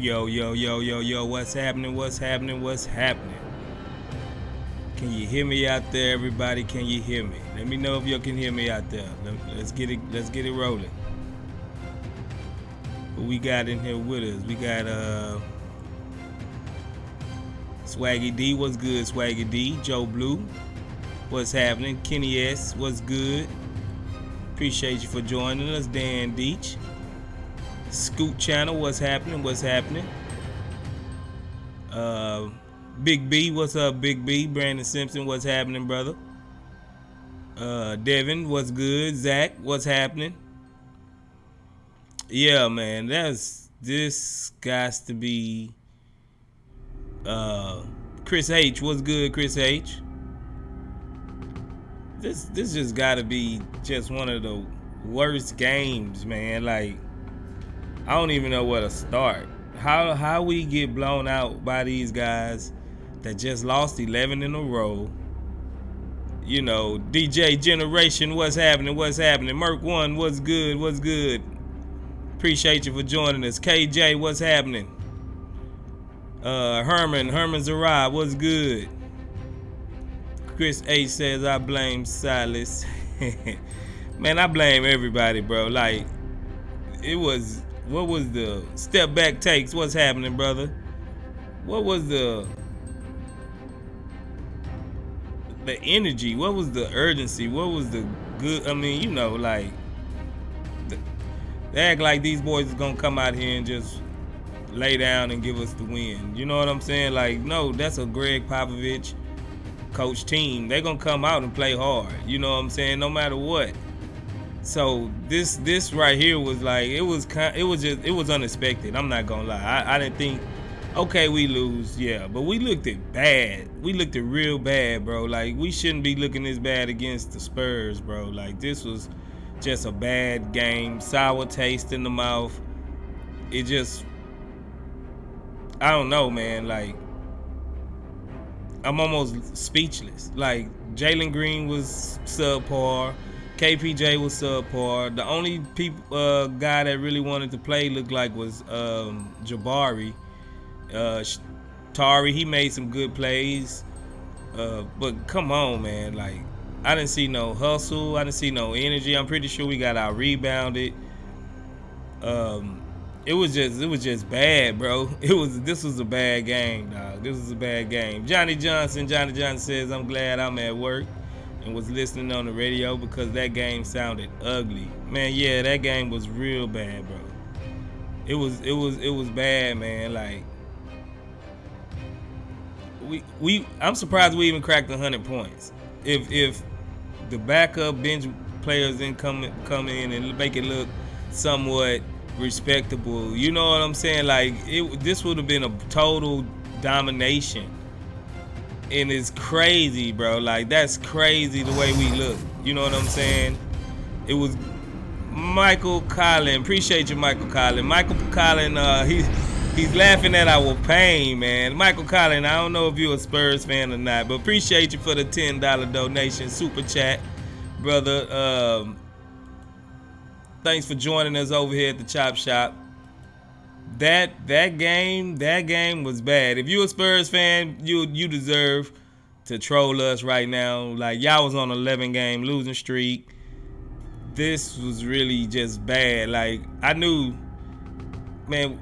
Yo, yo, yo, yo, yo, what's happening? What's happening? What's happening? Can you hear me out there, everybody? Can you hear me? Let me know if you can hear me out there. Let's get it rolling. Who we got in here with us? We got Swaggy D, what's good, Swaggy D? Joe Blue, what's happening? Kenny S, what's good? Appreciate you for joining us. Dan Deach, Scoot Channel, what's happening? What's happening? Big B, what's up, Big B? Brandon Simpson, what's happening, brother? Devin, what's good? Zach, what's happening? Yeah, man, this got to be Chris H. What's good, Chris H? This just gotta be just one of the worst games, man. Like, I don't even know where to start. How we get blown out by these guys that just lost 11 in a row. You know, DJ Generation, what's happening? What's happening? Merc One, what's good? What's good? Appreciate you for joining us. KJ, what's happening? Herman Zara, what's good? Chris H says, I blame Silas. Man, I blame everybody, bro. Like, what was the step back takes? What's happening, brother? What was the energy? What was the urgency? What was the good? I mean, you know, like, they act like these boys is gonna come out here and just lay down and give us the win. You know what I'm saying? Like, no, that's a Greg Popovich coach team. They're gonna come out and play hard. You know what I'm saying? No matter what. So this right here was like, it was unexpected. I'm not gonna lie. I didn't think, okay, we lose, yeah, but we looked it bad. We looked it real bad, bro. Like, we shouldn't be looking this bad against the Spurs, bro. Like, this was just a bad game, sour taste in the mouth. It just, I don't know, man. Like, I'm almost speechless. Like, Jalen Green was subpar. KPJ was subpar. The only guy that really wanted to play looked like was Jabari. Tari, he made some good plays. But come on, man. Like, I didn't see no hustle. I didn't see no energy. I'm pretty sure we got out rebounded. It was just bad, bro. This was a bad game, dog. This was a bad game. Johnny Johnson says, I'm glad I'm at work and was listening on the radio because that game sounded ugly. Man, yeah, that game was real bad, bro. It was bad, man. Like, I'm surprised we even cracked 100 points. If the backup bench players didn't come in and make it look somewhat respectable, you know what I'm saying? Like, this would have been a total domination. And it's crazy, bro. Like, that's crazy the way we look. You know what I'm saying? It was Michael Collin. Appreciate you, Michael Collin. Michael Collin, he's laughing at our pain, man. Michael Collin, I don't know if you're a Spurs fan or not, but appreciate you for the $10 donation, super chat, brother. Thanks for joining us over here at the Chop Shop. That game was bad. If you're a Spurs fan, you deserve to troll us right now. Like, y'all was on an 11-game losing streak. This was really just bad. Like, I knew, man.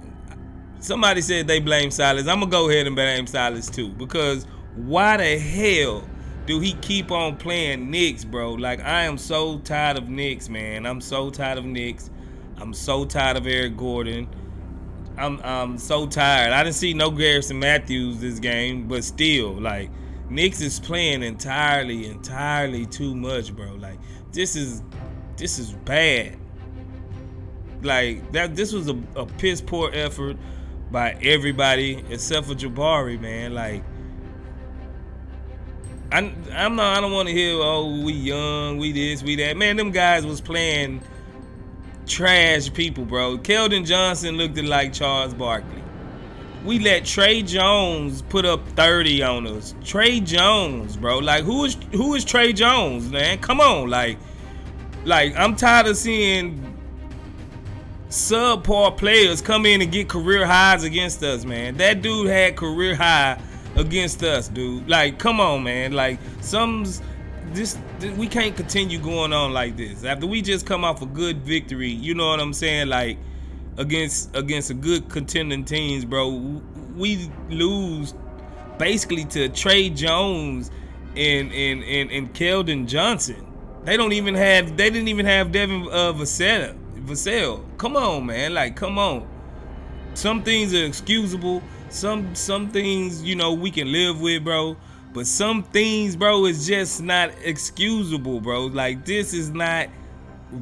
Somebody said they blame Silas. I'm gonna go ahead and blame Silas too, because why the hell do he keep on playing Knicks, bro? Like, I am so tired of Knicks, man. I'm so tired of Knicks. I'm so tired of Eric Gordon. I'm so tired. I didn't see no Garrison Matthews this game, but still, like, Knicks is playing entirely too much, bro. Like, this is bad. Like, this was a piss poor effort by everybody except for Jabari, man. Like, I don't want to hear, oh, we young, we this, we that. Man, them guys was playing trash people, bro. Keldon Johnson looked like Charles Barkley. We let Trey Jones put up 30 on us. Trey Jones, bro. Like, who is Trey Jones, man? Come on, like I'm tired of seeing subpar players come in and get career highs against us, man. That dude had career high against us, dude. Like, come on, man. Like, we can't continue going on like this. After we just come off a good victory, you know what I'm saying? Like, against a good contending teams, bro. We lose basically to Trey Jones and Keldon Johnson. They didn't even have Devin Vassell. Come on, man. Like, come on. Some things are excusable. Some things, you know, we can live with, bro. But some things, bro, is just not excusable, bro. Like, this is not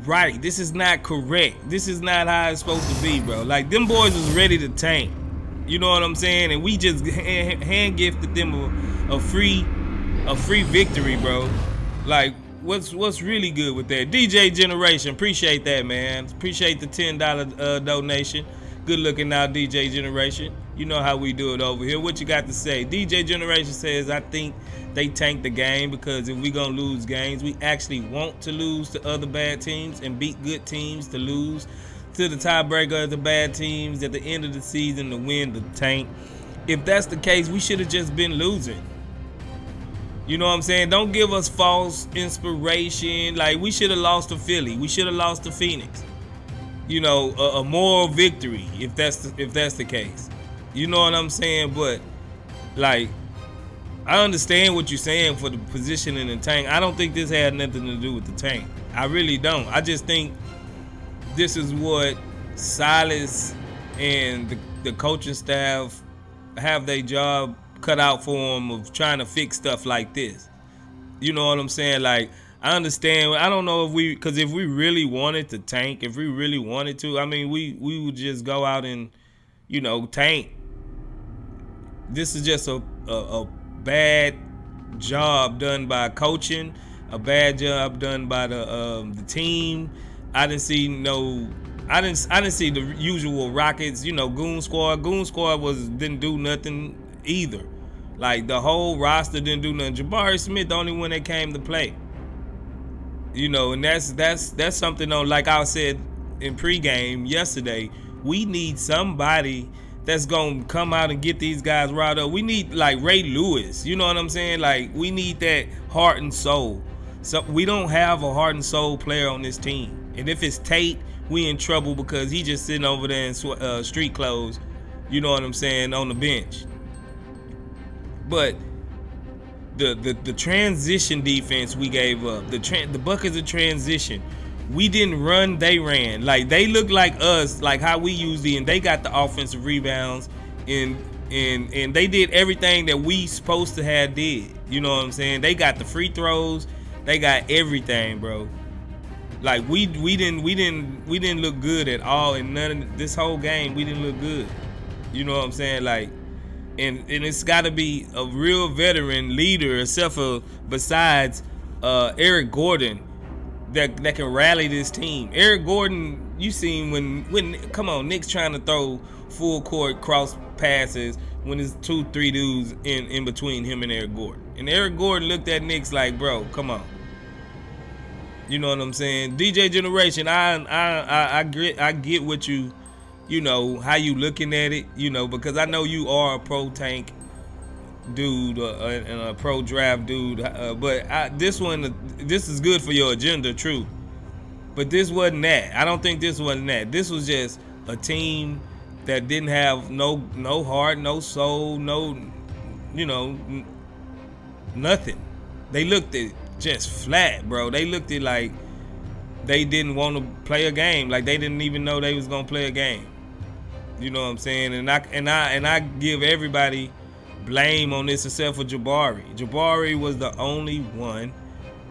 right. This is not correct. This is not how it's supposed to be, bro. Like, them boys was ready to tank. You know what I'm saying? And we just hand gifted them a free victory, bro. Like, what's really good with that? DJ Generation, appreciate that, man. Appreciate the $10 donation. Good looking out, DJ Generation. You know how we do it over here. What you got to say? DJ Generation says, I think they tanked the game because if we gonna lose games, we actually want to lose to other bad teams and beat good teams to lose to the tiebreaker of the bad teams at the end of the season to win the tank. If that's the case, we should have just been losing. You know what I'm saying? Don't give us false inspiration. Like, we should have lost to Philly. We should have lost to Phoenix. You know, a moral victory if that's the case. You know what I'm saying? But, like, I understand what you're saying for the position in the tank. I don't think this had nothing to do with the tank. I really don't. I just think this is what Silas and the coaching staff have their job cut out for them of trying to fix stuff like this. You know what I'm saying? Like, I understand. I don't know because if we really wanted to tank, if we really wanted to, I mean, we would just go out and, you know, tank. This is just a bad job done by coaching, a bad job done by the team. I didn't see the usual Rockets, you know, Goon Squad. Goon Squad didn't do nothing either. Like, the whole roster didn't do nothing. Jabari Smith, the only one that came to play. You know, and that's something on, like I said in pregame yesterday, we need somebody that's gonna come out and get these guys riled up. We need, like, Ray Lewis. You know what I'm saying? Like, we need that heart and soul. So we don't have a heart and soul player on this team. And if it's Tate, we in trouble because he just sitting over there in street clothes. You know what I'm saying? On the bench. But the transition defense we gave up, the buckets of transition, we didn't run, they ran. Like, they look like us, like how we usually, and they got the offensive rebounds, and they did everything that we supposed to have did. You know what I'm saying? They got the free throws, they got everything, bro. Like, we didn't look good at all in none of this whole game. We didn't look good. You know what I'm saying? Like, and it's got to be a real veteran leader, except for besides Eric Gordon, that can rally this team. Eric Gordon, you seen when come on, Nick's trying to throw full court cross passes when there's 2-3 dudes in between him and Eric Gordon. And Eric Gordon looked at Nick's like, bro, come on. You know what I'm saying? DJ Generation, I get what you know, how you looking at it, you know, because I know you are a pro tank dude and a pro draft dude, but this is good for your agenda, true. But this wasn't that. I don't think this wasn't that. This was just a team that didn't have no heart, no soul, no, you know, nothing. They looked at just flat, bro. They looked at like they didn't want to play a game. Like, they didn't even know they was gonna play a game. You know what I'm saying? And I give everybody blame on this except for Jabari. Jabari was the only one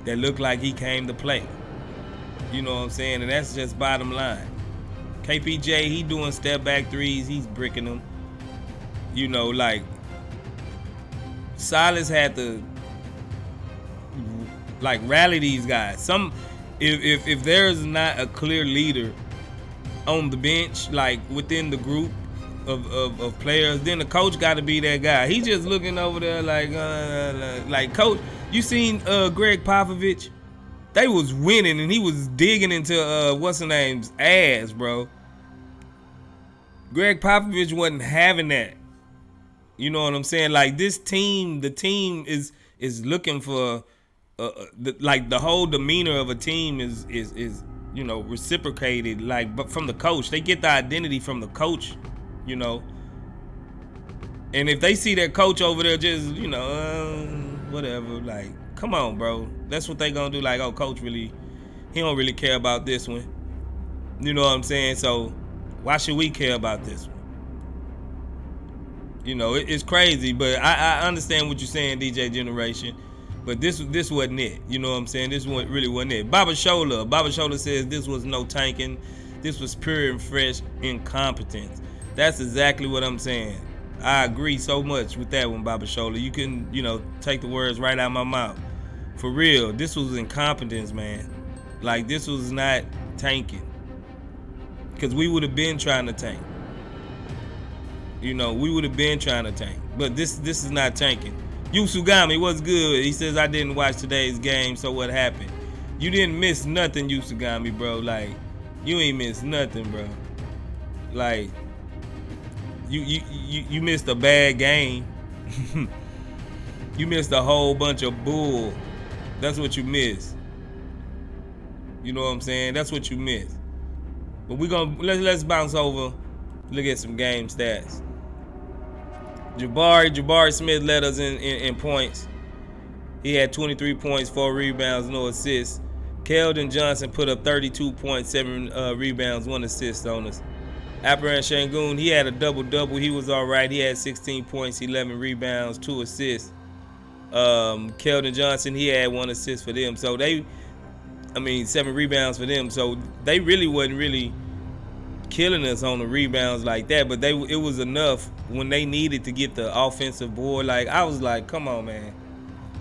that looked like he came to play. You know what I'm saying? And that's just bottom line. KPJ, he doing step back threes. He's bricking them. You know, like, Silas had to, like, rally these guys. If there's not a clear leader on the bench, like within the group of players, then the coach got to be that guy. He just looking over there like coach. You seen Greg Popovich? They was winning and he was digging into what's her name's ass, bro. Greg Popovich wasn't having that. You know what I'm saying? Like the team is looking for the whole demeanor of a team is reciprocated. Like, but from the coach, they get the identity from the coach. And if they see their coach over there just whatever, like, come on, bro, that's what they gonna do. Like, oh, coach he don't really care about this one. You know what I'm saying? So why should we care about this one? It's crazy, but I understand what you're saying, DJ Generation. But this wasn't it. You know what I'm saying? This really wasn't it. Baba Shola says this was no tanking. This was pure and fresh incompetence. That's exactly what I'm saying. I agree so much with that one, Baba Shola. You can, take the words right out of my mouth. For real, this was incompetence, man. Like, this was not tanking. Because we would have been trying to tank. We would have been trying to tank. But this is not tanking. Yusugami, what's good? He says, I didn't watch today's game, so what happened? You didn't miss nothing, Yusugami, bro. Like, you ain't missed nothing, bro. Like, you missed a bad game. You missed a whole bunch of bull. That's what you missed. You know what I'm saying? That's what you missed. But let's bounce over. Look at some game stats. Jabari Smith led us in points. He had 23 points, 4 rebounds, no assists. Keldon Johnson put up 32 points, 7 rebounds, 1 assist on us. Alperen Sengun, he had a double-double. He was all right. He had 16 points, 11 rebounds, 2 assists. Keldon Johnson, he had 1 assist for them. So 7 rebounds for them. So they really wasn't really killing us on the rebounds like that, but it was enough when they needed to get the offensive board. Like, I was like, come on, man.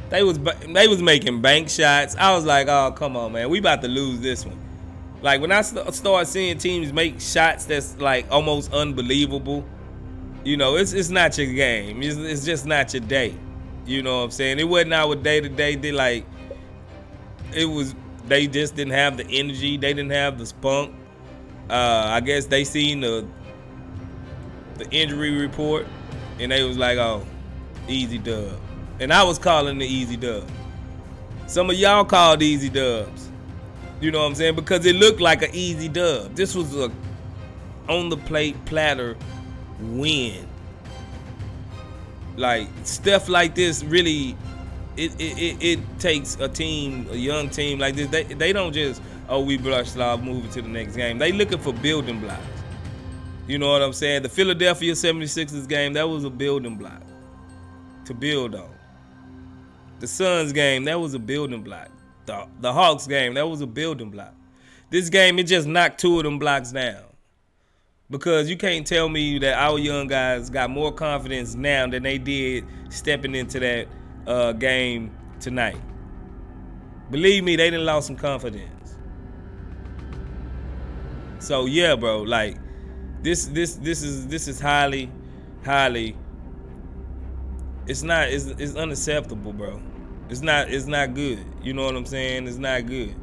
They was making bank shots. I was like, oh, come on, man. We about to lose this one. Like, when I start seeing teams make shots that's like almost unbelievable, it's not your game. It's just not your day. You know what I'm saying? It wasn't our day to day. They just didn't have the energy. They didn't have the spunk. I guess they seen the injury report and they was like, oh, easy dub. And I was calling the easy dub. Some of y'all called easy dubs. You know what I'm saying? Because it looked like an easy dub. This was a on the plate platter win. Like, stuff like this really, it takes a young team like this. They don't just, oh, we brushed off, moving to the next game. They looking for building blocks. You know what I'm saying? The Philadelphia 76ers game, that was a building block to build on. The Suns game, that was a building block. The Hawks game, that was a building block. This game, it just knocked 2 of them blocks down. Because you can't tell me that our young guys got more confidence now than they did stepping into that game tonight. Believe me, they done lost some confidence. So yeah, bro, like this is highly, it's unacceptable, bro. It's not good. You know what I'm saying? It's not good.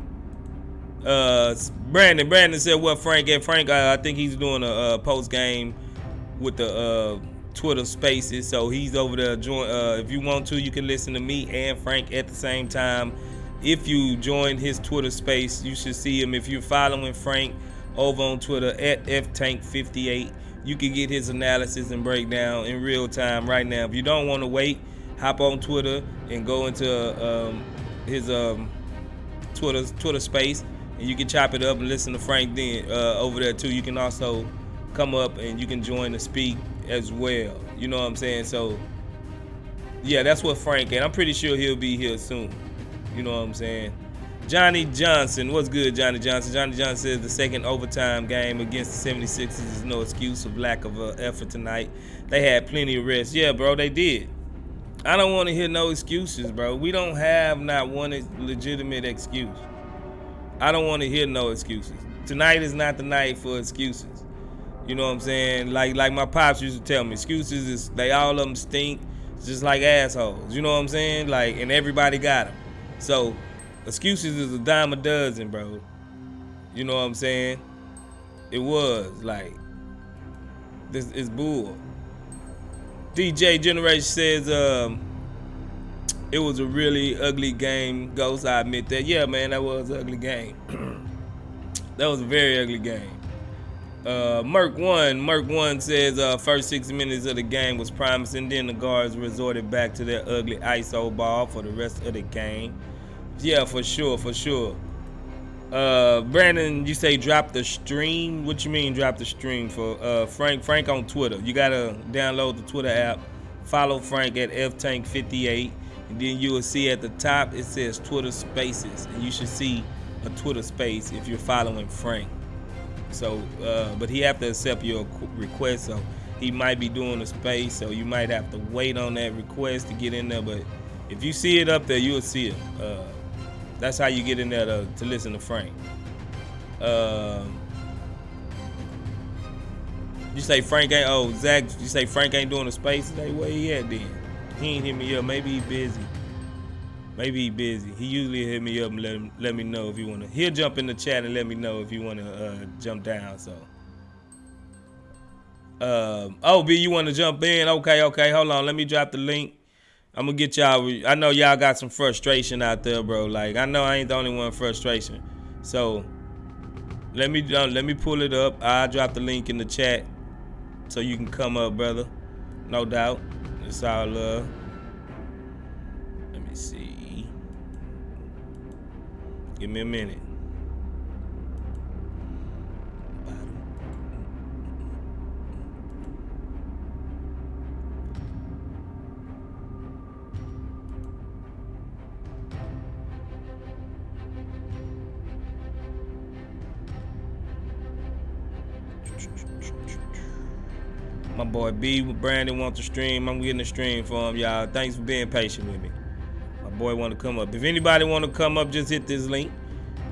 Brandon said, what Frank at? Frank, I think he's doing a post game with the Twitter Spaces, so he's over there. If you want to, you can listen to me and Frank at the same time. If you join his Twitter Space, you should see him. If you're following Frank over on Twitter at ftank58, you can get his analysis and breakdown in real time right now. If you don't want to wait, hop on Twitter and go into his Twitter Space, and you can chop it up and listen to Frank then over there too. You can also come up and you can join the speak as well. You know what I'm saying? So yeah, that's what Frank, and I'm pretty sure he'll be here soon. You know what I'm saying? Johnny Johnson, what's good, Johnny Johnson? Johnny Johnson says the second overtime game against the 76ers is no excuse of lack of effort tonight. They had plenty of rest. Yeah, bro, they did. I don't want to hear no excuses, bro. We don't have not one legitimate excuse. I don't want to hear no excuses. Tonight is not the night for excuses. You know what I'm saying? Like my pops used to tell me, excuses is, all of them stink, just like assholes. You know what I'm saying? Like, and everybody got them. So excuses is a dime a dozen, bro. You know what I'm saying? It was like, This is bull. DJ Generation says it was a really ugly game. Ghost, I admit that. Yeah, man, that was an ugly game. That was a very ugly game. Merc1 says first 6 minutes of the game was promising. Then the guards resorted back to their ugly ISO ball for the rest of the game. Yeah, for sure. Brandon, you say drop the stream. What you mean drop the stream? For Frank on Twitter. You gotta download the Twitter app. Follow Frank at ftank58, and then you will see at the top it says Twitter Spaces, and you should see a Twitter space if you're following Frank. So, but he have to accept your request, so he might be doing a space, so you might have to wait on that request to get in there. But if you see it up there, you'll see it. That's how you get in there to listen to Frank. You say Frank ain't, Zach, you say Frank ain't doing a space today? Where he at then? He ain't hit me up. Maybe he busy. He usually hit me up and let me know if you wanna. He'll jump in the chat and let me know if you wanna jump down. So, B, you wanna jump in? Okay. Hold on. Let me drop the link. I'm gonna get y'all. I know y'all got some frustration out there, bro. Like I know I ain't the only one frustration. So let me pull it up. I'll drop the link in the chat so you can come up, brother. No doubt. It's all love. Let me see. Give me a minute. My boy B, Brandon wants to stream. I'm getting the stream for him, y'all. Thanks for being patient with me. My boy want to come up. If anybody want to come up, just hit this link,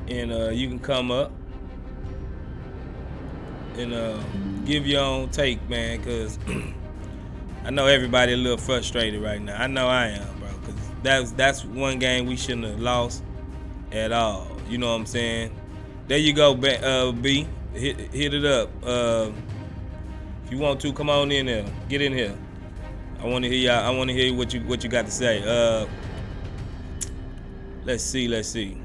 and you can come up and give your own take, man. Cause I know everybody a little frustrated right now. I know I am, bro. Cause that's one game we shouldn't have lost at all. You know what I'm saying? There you go, B. Hit it up. If you want to, come on in there. Get in here. I want to hear y'all. I want to hear what you got to say. Let's see.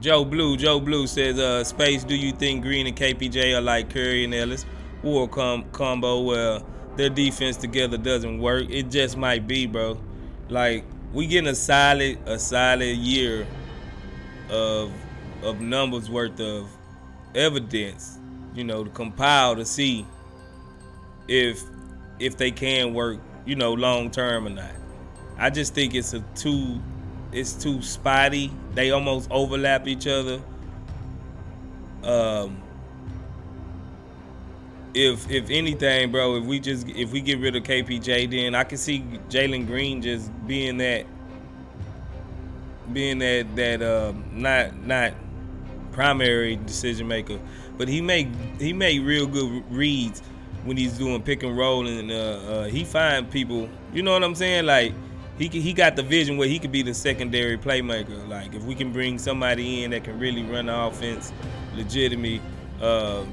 Joe Blue says, Space, do you think Green and KPJ are like Curry and Ellis? War combo where their defense together doesn't work? It just might be, bro. Like, we getting a solid year of numbers worth of evidence, you know, to compile to see if they can work, you know, long term or not. I just think it's too spotty. They almost overlap each other. If anything, bro, if we get rid of KPJ, then I can see Jalen Green just being that not primary decision maker, but he made real good reads when he's doing pick and roll, and he find people. You know what I'm saying? Like he got the vision where he could be the secondary playmaker. Like if we can bring somebody in that can really run the offense legitimately,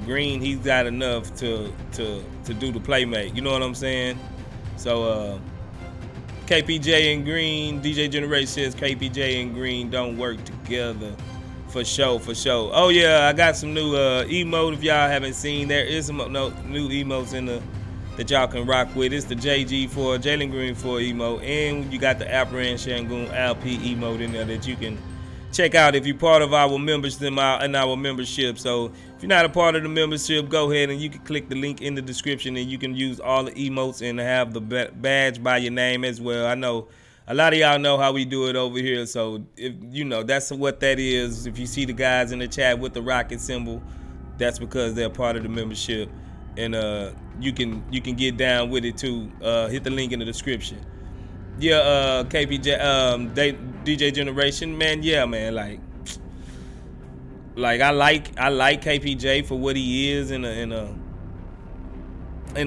Green, he's got enough to do the playmate. You know what I'm saying? So KPJ and Green, DJ Generation says KPJ and Green don't work together. For sure. Oh yeah, I got some new emote. If y'all haven't seen, there is some new emotes in that y'all can rock with. It's the JG for Jalen Green 4 emote, and you got the Apparan Shangoon LP emote in there that you can check out if you're part of our membership in our membership. So if you're not a part of the membership, go ahead and you can click the link in the description, and you can use all the emotes and have the badge by your name as well. I know a lot of y'all know how we do it over here, so if you know, that's what that is. If you see the guys in the chat with the rocket symbol, that's because they're part of the membership, and you can get down with it too. Hit the link in the description. Yeah, KPJ, DJ Generation, man. Yeah, man. Like I like KPJ for what he is in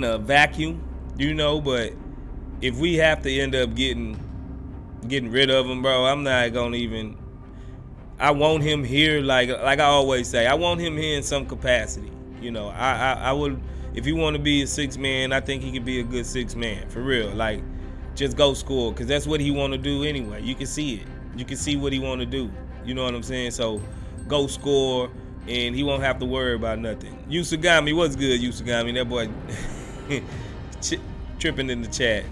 a vacuum, you know. But if we have to end up getting rid of him, bro, I'm not gonna even. I want him here, like I always say, I want him here in some capacity. You know, I would, if he want to be a 6-man, I think he could be a good 6-man for real. Like, just go score, because that's what he want to do anyway. You can see it. You can see what he want to do. You know what I'm saying? So go score, and he won't have to worry about nothing. Usagami, what's good, Usagami? That boy tripping in the chat.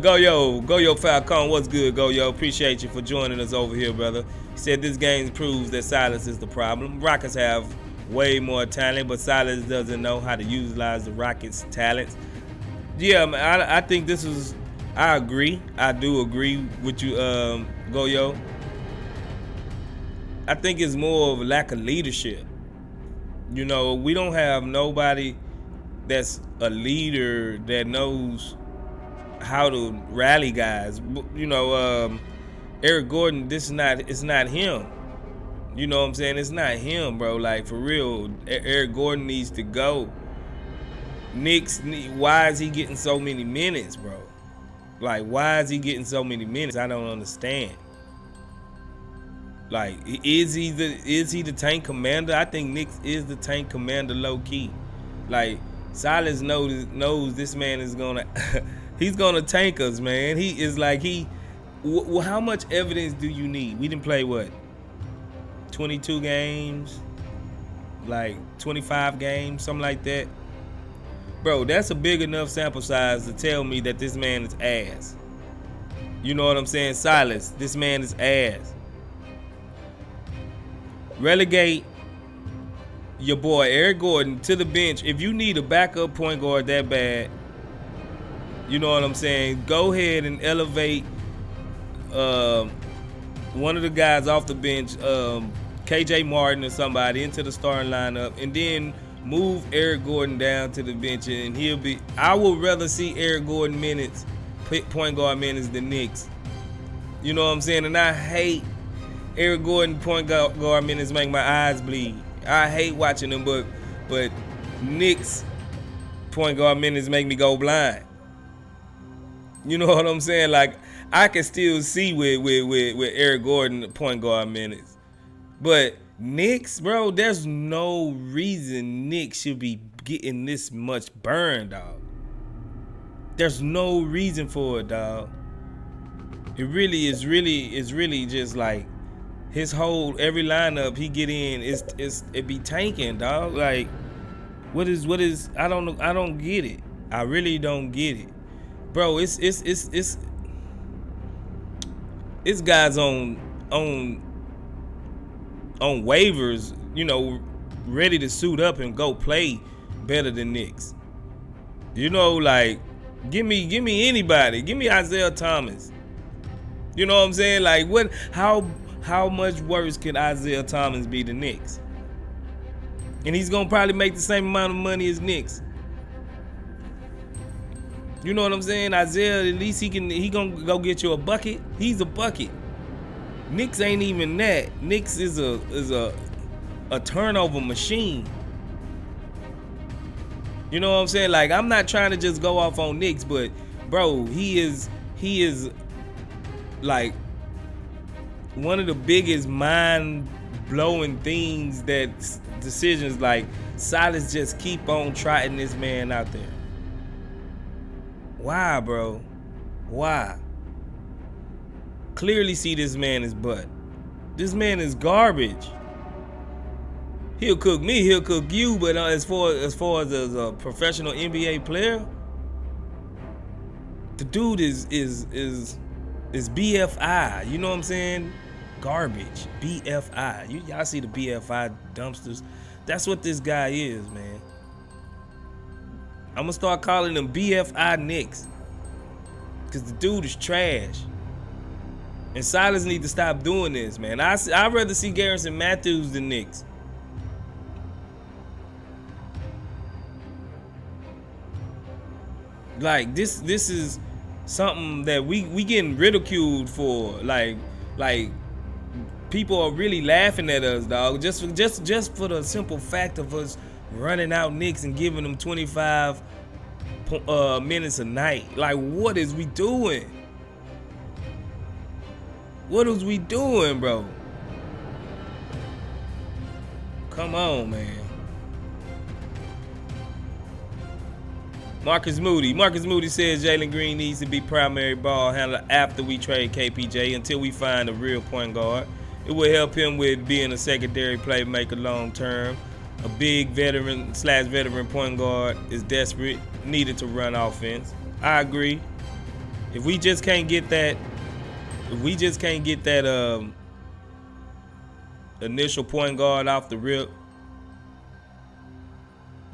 Go yo Falcon, what's good, go yo? Appreciate you for joining us over here, brother. He said this game proves that Silas is the problem. Rockets have way more talent, but Silas doesn't know how to utilize the Rockets' talents. Yeah, man, I think this is, I agree. I do agree with you, go yo. I think it's more of a lack of leadership. You know, we don't have nobody that's a leader that knows how to rally guys. You know, Eric Gordon, it's not him. You know what I'm saying? It's not him, bro. Like, for real, Eric Gordon needs to go. Why is he getting so many minutes, bro? Like, why is he getting so many minutes? I don't understand. Like, is he the tank commander? I think Nick is the tank commander, low key. Like, Silas knows this man is gonna he's gonna tank us, man. He is like, how much evidence do you need? We didn't play what, 22 games, like 25 games, something like that. Bro, that's a big enough sample size to tell me that this man is ass. You know what I'm saying? Silas, this man is ass. Relegate your boy Eric Gordon to the bench. If you need a backup point guard that bad, you know what I'm saying, go ahead and elevate one of the guys off the bench, KJ Martin or somebody, into the starting lineup, and then move Eric Gordon down to the bench, and he'll be, I would rather see Eric Gordon minutes, point guard minutes, than Knicks. You know what I'm saying? And I hate Eric Gordon point guard minutes, make my eyes bleed. I hate watching them, but Knicks point guard minutes make me go blind. You know what I'm saying? Like, I can still see with Eric Gordon point guard minutes, but Knicks, bro, there's no reason Knicks should be getting this much burn, dog. There's no reason for it, dog. It really is really just like his whole, every lineup he get in it be tanking, dog. Like, what is I don't know, I don't get it. I really don't get it. Bro, it's guys on waivers, you know, ready to suit up and go play better than Knicks. You know, like, give me anybody. Give me Isaiah Thomas. You know what I'm saying? Like, what? How much worse can Isaiah Thomas be than Knicks? And he's gonna probably make the same amount of money as Knicks. You know what I'm saying? Isaiah, at least he gonna go get you a bucket. He's a bucket. Knicks ain't even that. Knicks is a turnover machine. You know what I'm saying? Like, I'm not trying to just go off on Knicks, but bro, he is like one of the biggest mind-blowing things, that decisions like Silas just keep on trotting this man out there. Why, bro? Why? Clearly see this man is butt. This man is garbage. He'll cook me, he'll cook you, but as far as a professional NBA player, the dude is BFI. You know what I'm saying? Garbage. BFI. Y'all see the BFI dumpsters? That's what this guy is, man. I'm gonna start calling them BFI Knicks, because the dude is trash. And Silas need to stop doing this, man. I'd rather see Garrison Matthews than Knicks. Like, this is something that we getting ridiculed for. Like people are really laughing at us, dog. Just for the simple fact of us running out Knicks and giving them 25 minutes a night. Like, what is we doing? What is we doing, bro? Come on, man. Marcus Moody says Jalen Green needs to be primary ball handler after we trade KPJ until we find a real point guard. It will help him with being a secondary playmaker long term. A big veteran point guard is desperate, needed to run offense. I agree. If we just can't get that, initial point guard off the rip,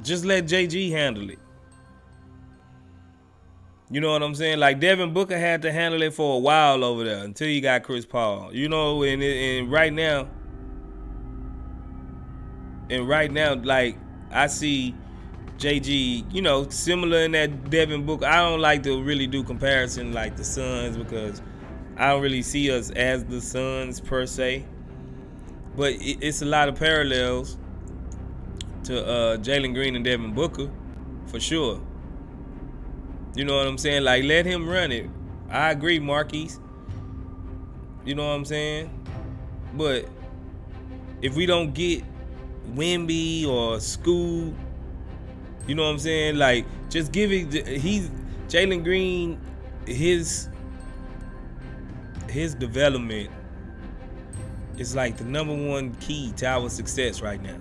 just let JG handle it. You know what I'm saying? Like Devin Booker had to handle it for a while over there until he got Chris Paul. You know, and right now, like I see JG, you know, similar in that Devin Booker. I don't like to really do comparison like the Suns because I don't really see us as the Suns per se. But it's a lot of parallels to Jalen Green and Devin Booker for sure. You know what I'm saying? Like, let him run it. I agree, Marquise. You know what I'm saying? But if we don't get Wemby or Scoot, you know what I'm saying? Like, just give it. Jalen Green, his development is like the number one key to our success right now.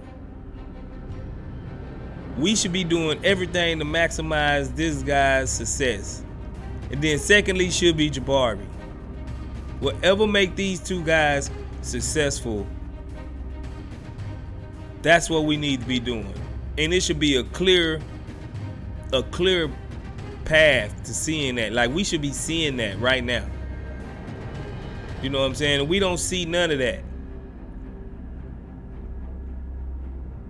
We should be doing everything to maximize this guy's success. And then secondly should be Jabari. Whatever make these two guys successful, that's what we need to be doing. And it should be a clear path to seeing that. Like, we should be seeing that right now. You know what I'm saying? We don't see none of that.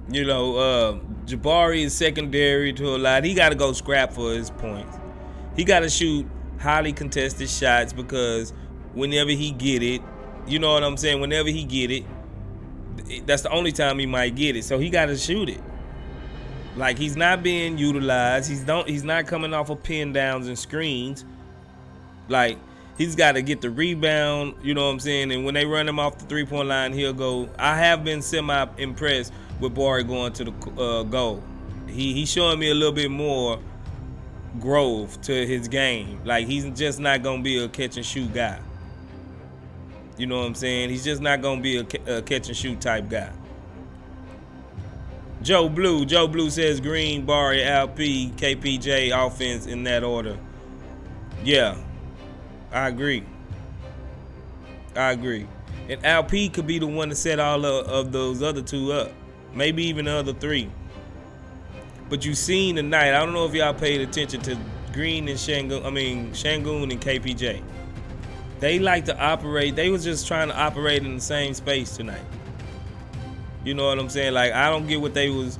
You know, Jabari is secondary to a lot. He got to go scrap for his points. He got to shoot highly contested shots because whenever he get it, you know what I'm saying? Whenever he get it, that's the only time he might get it. So he got to shoot it. Like, he's not being utilized. He's not coming off of pin downs and screens. Like, he's got to get the rebound, you know what I'm saying? And when they run him off the three-point line, he'll go. I have been semi-impressed with Bari going to the goal. He's showing me a little bit more growth to his game. Like, he's just not going to be a catch-and-shoot guy. You know what I'm saying? He's just not going to be a catch-and-shoot type guy. Joe Blue says Green, Bari, LP, KPJ, offense in that order. Yeah, I agree. And LP could be the one to set all of those other two up. Maybe even the other three. But you seen tonight, I don't know if y'all paid attention to Green and Sengun and KPJ. They like to operate. They was just trying to operate in the same space tonight. You know what I'm saying? Like, I don't get what they was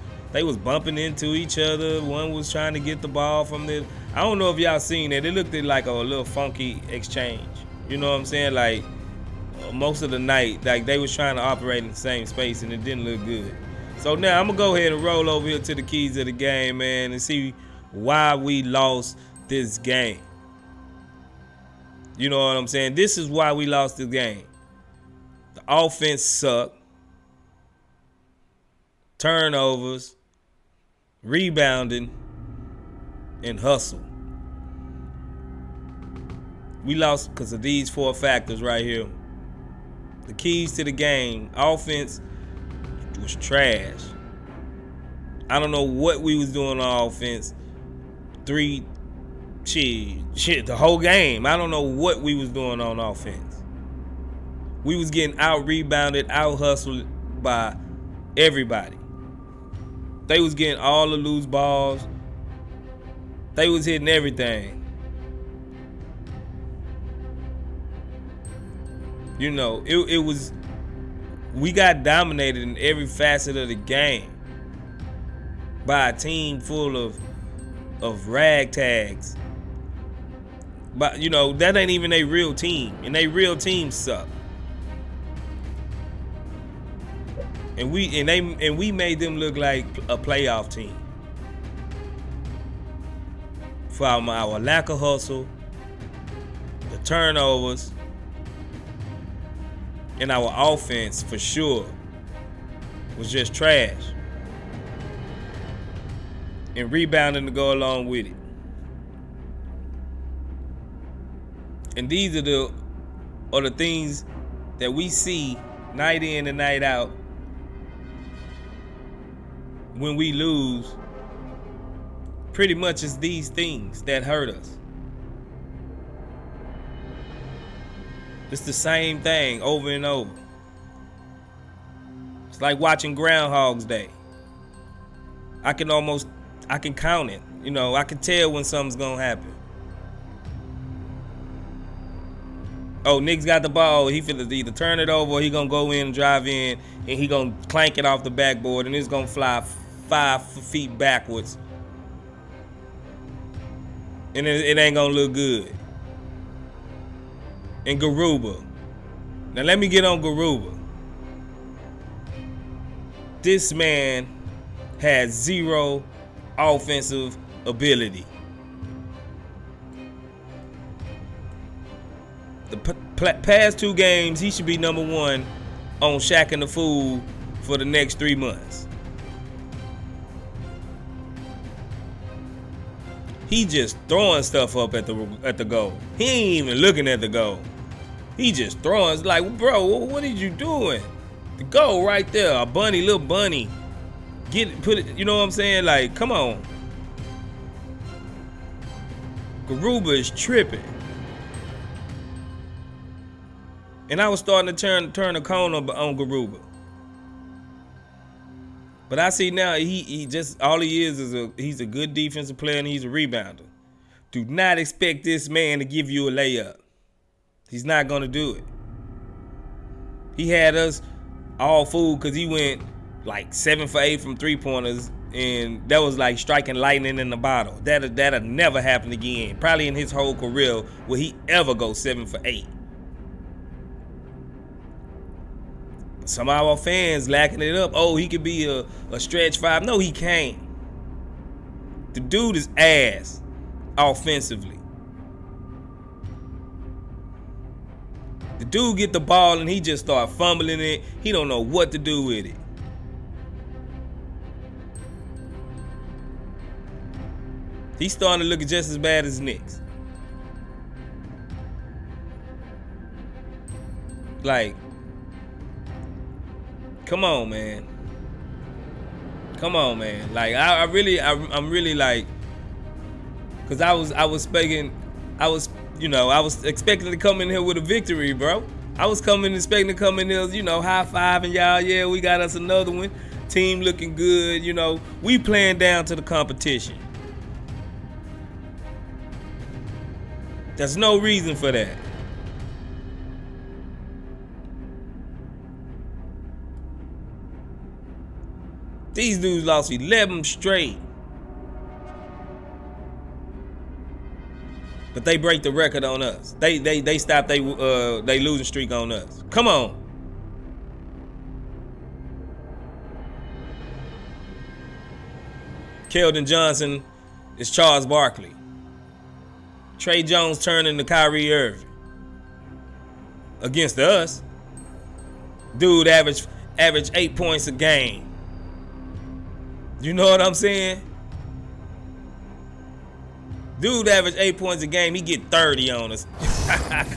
bumping into each other. One was trying to get the ball from the. I don't know if y'all seen that. It looked like a little funky exchange. You know what I'm saying? Like, most of the night, like, they was trying to operate in the same space and it didn't look good. So now I'm going to go ahead and roll over here to the keys of the game, man, and see why we lost this game. You know what I'm saying? This is why we lost the game. The offense sucked. Turnovers, rebounding, and hustle. We lost because of these four factors right here. The keys to the game. Offense was trash. I don't know what we was doing on offense. The whole game. I don't know what we was doing on offense. We was getting out-rebounded, out-hustled by everybody. They was getting all the loose balls. They was hitting everything. You know, it was, we got dominated in every facet of the game by a team full of ragtags. But, you know, that ain't even a real team. And they real teams suck. And we made them look like a playoff team. For our lack of hustle, the turnovers, and our offense for sure. was just trash. And rebounding to go along with it. And these are the things that we see night in and night out when we lose. Pretty much it's these things that hurt us. It's the same thing over and over. It's like watching Groundhog's Day. I can count it. You know, I can tell when something's gonna happen. Oh, Nick's got the ball. He finna either turn it over or he gonna go in and drive in and he gonna clank it off the backboard and it's gonna fly 5 feet backwards. And it ain't gonna look good. And Garuba. Now let me get on Garuba. This man has zero offensive ability. The past 2 games, he should be number 1 on Shaqtin' the Fool for the next 3 months. He just throwing stuff up at the goal. He ain't even looking at the goal. He just throwing. It's like, bro, what are you doing? The goal right there, a bunny, little bunny. Put it. You know what I'm saying? Like, come on. Garuba is tripping. And I was starting to turn the corner on Garuba. But I see now he just all he is he's a good defensive player and he's a rebounder. Do not expect this man to give you a layup. He's not gonna do it. He had us all fooled because he went like 7 for 8 from 3-pointers, and that was like striking lightning in the bottle. That'll never happen again. Probably in his whole career will he ever go 7 for 8. Some of our fans lacking it up. Oh, he could be a stretch 5. No, he can't. The dude is ass offensively. The dude get the ball and he just start fumbling it. He don't know what to do with it. He's starting to look just as bad as Knicks. Like, come on, man. Come on, man. Like, I'm really like, cause I was expecting to come in here with a victory, bro. I was expecting to come in here, high fiving y'all. Yeah, we got us another one. Team looking good, we playing down to the competition. There's no reason for that. These dudes lost 11 straight. But they break the record on us. They stop they losing streak on us. Come on. Keldon Johnson is Charles Barkley. Trey Jones turning to Kyrie Irving. Against us, dude average 8 points a game. You know what I'm saying? Dude average 8 points a game. He get 30 on us.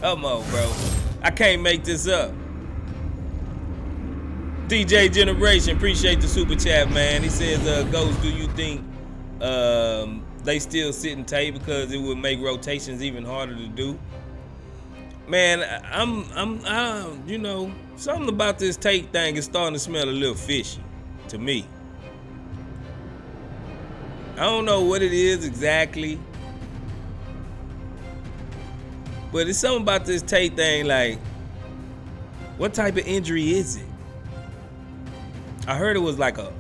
Come on, bro. I can't make this up. DJ Generation, appreciate the super chat, man. He says, Ghost, do you think they still sitting tight because it would make rotations even harder to do? Man, something about this tape thing is starting to smell a little fishy to me. I don't know what it is exactly, but it's something about this Tate thing. Like, what type of injury is it? I heard it was like a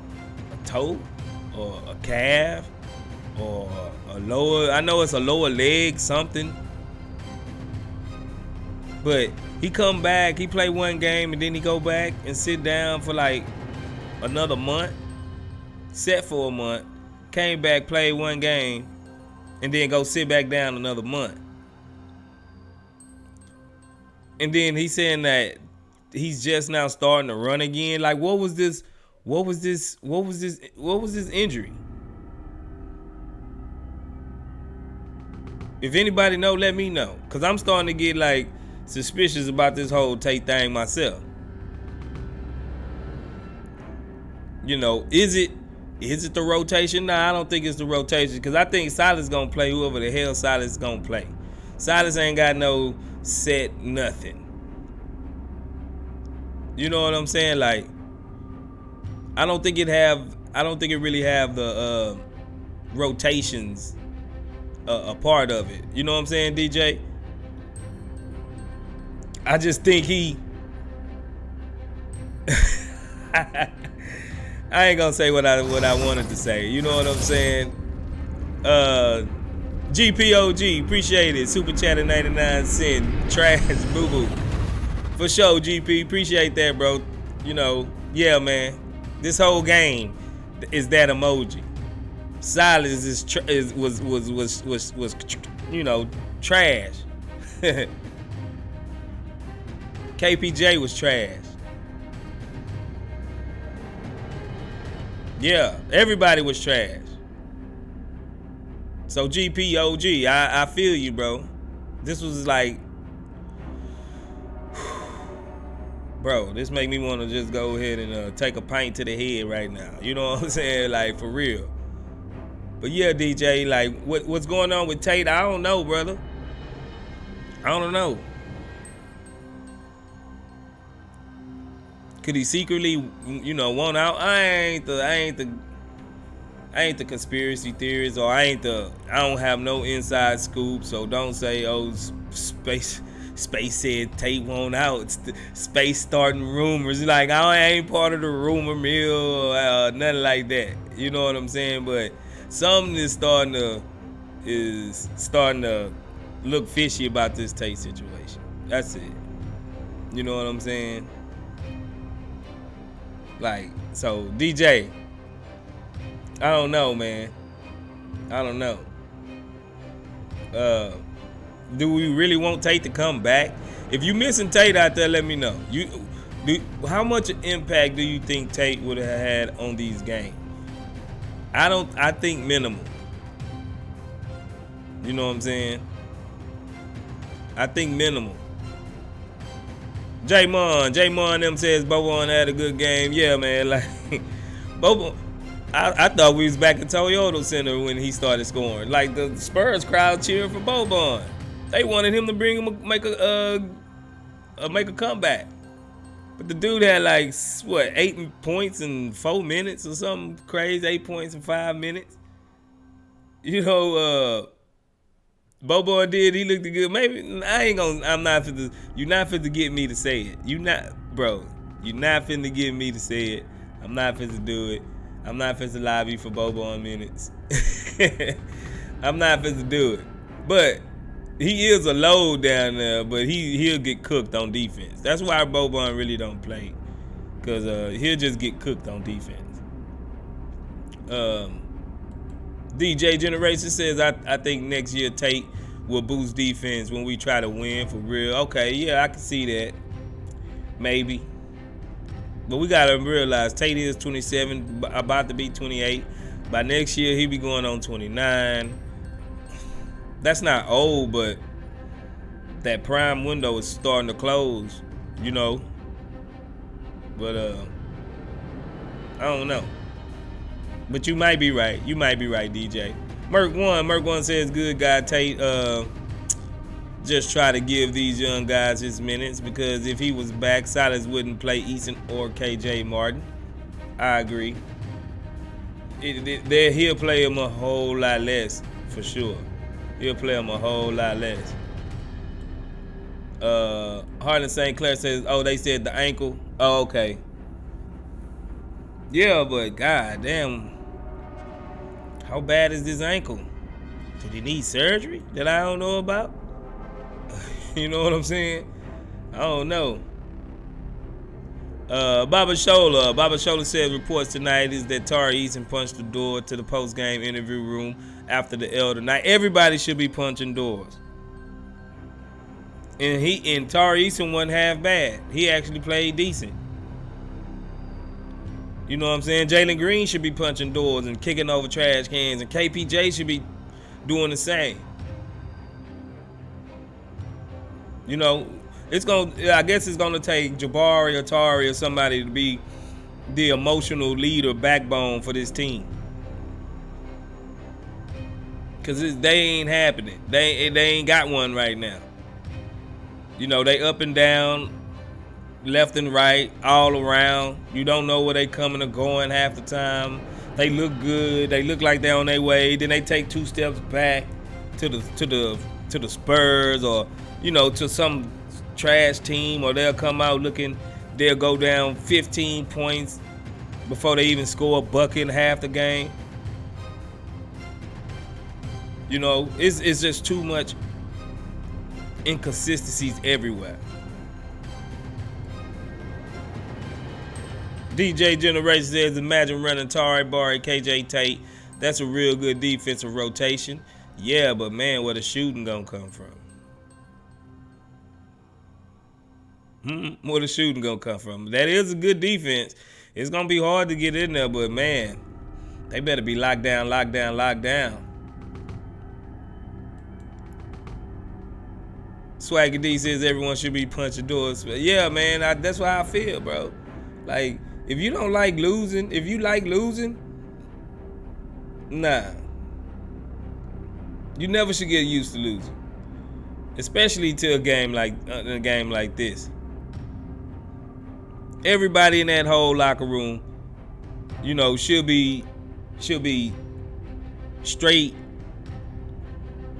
toe or a calf or a lower. I know it's a lower leg something. But he come back, he play one game, and then he go back and sit down for like another month, set for a month. Came back, played one game, and then go sit back down another month. And then he's saying that he's just now starting to run again. Like, what was this What was this injury? If anybody know, let me know. Cause I'm starting to get like suspicious about this whole Tate thing myself. You know, is it the rotation? Nah, I don't think it's the rotation. Because I think Silas gonna play whoever the hell Silas gonna play. Silas ain't got no set nothing. You know what I'm saying? Like, I don't think it really have the rotations a part of it. You know what I'm saying, DJ? I just think he I ain't gonna say what I wanted to say. You know what I'm saying? GPOG, appreciate it. Super chat at 99 cents. Trash boo boo. For sure, GP. Appreciate that, bro. You know, yeah, man. This whole game is that emoji. Silas was you know, trash. KPJ was trash. Yeah, everybody was trash. So GPOG, I feel you, bro. This was like, bro, this make me want to just go ahead and take a pint to the head right now. You know what I'm saying? Like, for real. But yeah, DJ, like, what's going on with Tate? I don't know, brother. I don't know. Could he secretly, you know, want out? I ain't the conspiracy theorist, or I don't have no inside scoop. So don't say, oh, space said Tate want out. It's the space starting rumors. Like, I ain't part of the rumor mill or nothing like that. You know what I'm saying? But something is starting to look fishy about this Tate situation. That's it. You know what I'm saying? Like, so DJ, I don't know, man. I don't know. Do we really want Tate to come back? If you missing Tate out there, let me know. How much impact do you think Tate would have had on these games? I think minimal. You know what I'm saying? I think minimal. J-Mon them says Bobo had a good game. Yeah, man. Like, Bobo, I thought we was back at Toyota Center when he started scoring. Like, the Spurs crowd cheering for Bobo. They wanted him to make a comeback. But the dude had like, what, 8 points in 4 minutes or something crazy. 8 points in 5 minutes. You know, Bobo did. He looked good. Maybe I'm not finna. You're not finna get me to say it. You're not finna get me to say it. I'm not finna do it. I'm not finna lobby for Bobo in minutes. I'm not finna do it. But he is a load down there. But he'll get cooked on defense. That's why Bobo really don't play, cause he'll just get cooked on defense. DJ Generation says, I think next year Tate will boost defense when we try to win for real. Okay, yeah, I can see that. Maybe. But we got to realize Tate is 27, about to be 28. By next year, he'll be going on 29. That's not old, but that prime window is starting to close, you know. But, I don't know. But you might be right. You might be right, DJ. Merc1 says, good guy Tate. Just try to give these young guys his minutes, because if he was back, Silas wouldn't play Eason or KJ Martin. I agree. He'll play him a whole lot less, for sure. He'll play him a whole lot less. Harlan St. Clair says, oh, they said the ankle. Oh, okay. Yeah, but goddamn, how bad is this ankle? Did he need surgery that I don't know about? You know what I'm saying? I don't know. Baba Shola said reports tonight is that Tari Eason punched the door to the post-game interview room after the Elder night. Everybody should be punching doors. And Tari Eason wasn't half bad. He actually played decent. You know what I'm saying? Jalen Green should be punching doors and kicking over trash cans, and KPJ should be doing the same. You know, I guess it's gonna take Jabari or Tari or somebody to be the emotional leader, backbone for this team. Cause they ain't happening. They ain't got one right now. You know, they up and down, left and right, all around. You don't know where they coming or going half the time. They look good. They look like they're on their way. Then they take 2 steps back to the Spurs, or you know, to some trash team, or they'll come out looking. They'll go down 15 points before they even score a bucket in half the game. You know, it's just too much inconsistencies everywhere. DJ Generation says, imagine running Tari, Barry, KJ Tate. That's a real good defensive rotation. Yeah, but man, where the shooting gonna come from? Where the shooting gonna come from? That is a good defense. It's gonna be hard to get in there, but man, they better be locked down, locked down, locked down. Swaggy D says everyone should be punching doors. Yeah, man, that's why I feel, bro. Like, if you don't like losing, if you like losing, nah. You never should get used to losing, especially to a game like this. Everybody in that whole locker room, you know, should be straight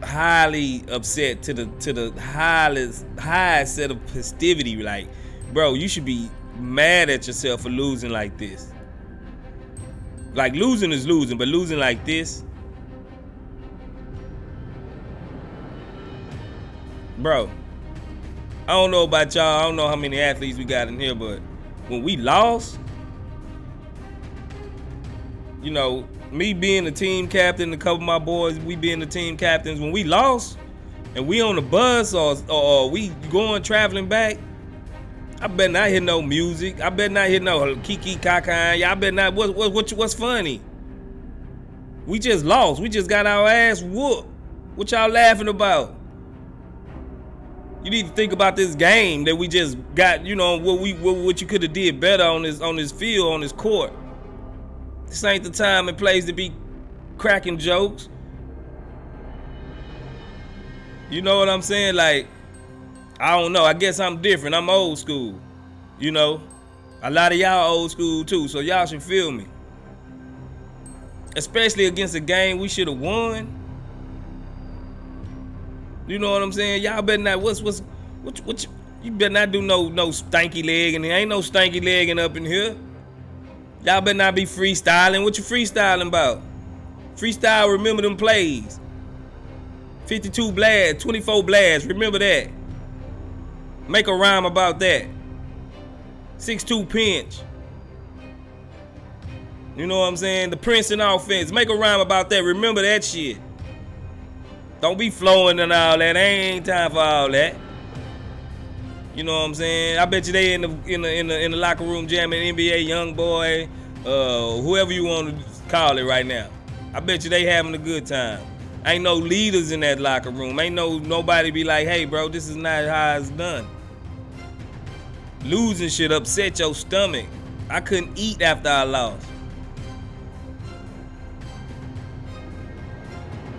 highly upset to the highest set of festivity. Like, bro, you should be mad at yourself for losing like this. Like, losing is losing, but losing like this, bro. I don't know about y'all. I don't know how many athletes we got in here, but when we lost, you know, me being the team captain, a couple of my boys, we being the team captains, when we lost and we on the bus or we going traveling back, I better not hear no music. I better not hear no kiki kaka. Y'all better not. What's funny? We just lost. We just got our ass whooped. What y'all laughing about? You need to think about this game that we just got. You know what you could have did better on this field, on this court. This ain't the time and place to be cracking jokes. You know what I'm saying? Like, I don't know. I guess I'm different. I'm old school. You know? A lot of y'all old school too, so y'all should feel me. Especially against a game we should have won. You know what I'm saying? Y'all better not, you better not do no stanky leg, and there ain't no stanky legging up in here. Y'all better not be freestyling. What you freestyling about? Freestyle, remember them plays. 52 blasts, 24 blasts, remember that. Make a rhyme about that. 6'2" pinch. You know what I'm saying? The Princeton offense. Make a rhyme about that. Remember that shit. Don't be flowing and all that. Ain't time for all that. You know what I'm saying? I bet you they in the locker room jamming NBA young boy, whoever you want to call it right now. I bet you they having a good time. Ain't no leaders in that locker room. Ain't nobody be like, hey bro, this is not how it's done. Losing shit upset your stomach. I couldn't eat after I lost.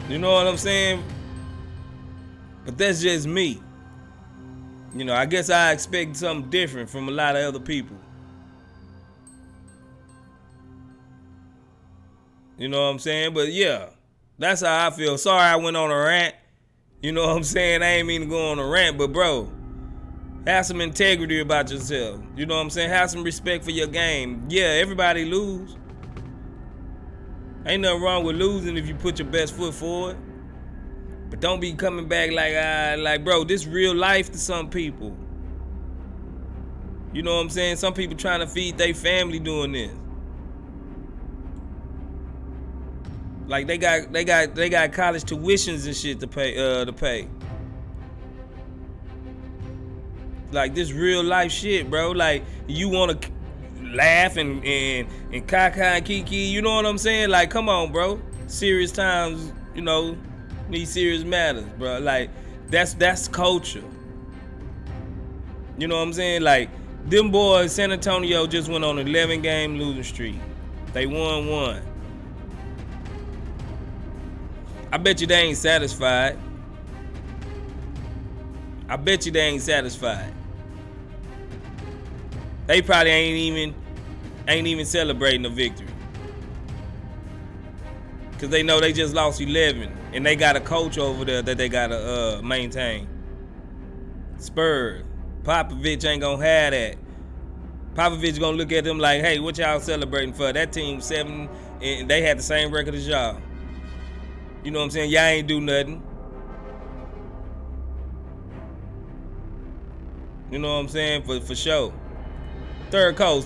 You know what I'm saying? But that's just me. You know, I guess I expect something different from a lot of other people. You know what I'm saying? But yeah, that's how I feel. Sorry I went on a rant. You know what I'm saying? I ain't mean to go on a rant, but bro, have some integrity about yourself. You know what I'm saying? Have some respect for your game. Yeah, everybody lose. Ain't nothing wrong with losing if you put your best foot forward. But don't be coming back like bro, this real life to some people. You know what I'm saying? Some people trying to feed their family doing this. Like they got college tuitions and shit to pay. Like this real life shit, bro. Like you wanna laugh and kaka and kiki. You know what I'm saying? Like, come on, bro. Serious times, you know, need serious matters, bro. Like, that's culture. You know what I'm saying? Like, them boys, San Antonio just went on an 11-game losing streak. They won one. I bet you they ain't satisfied. I bet you they ain't satisfied. They probably ain't even celebrating the victory. Cause they know they just lost 11 and they got a coach over there that they gotta maintain. Spurs. Popovich ain't gonna have that. Popovich gonna look at them like, hey, what y'all celebrating for? That team 7 and they had the same record as y'all. You know what I'm saying? Y'all ain't do nothing. You know what I'm saying? For sure. Third coach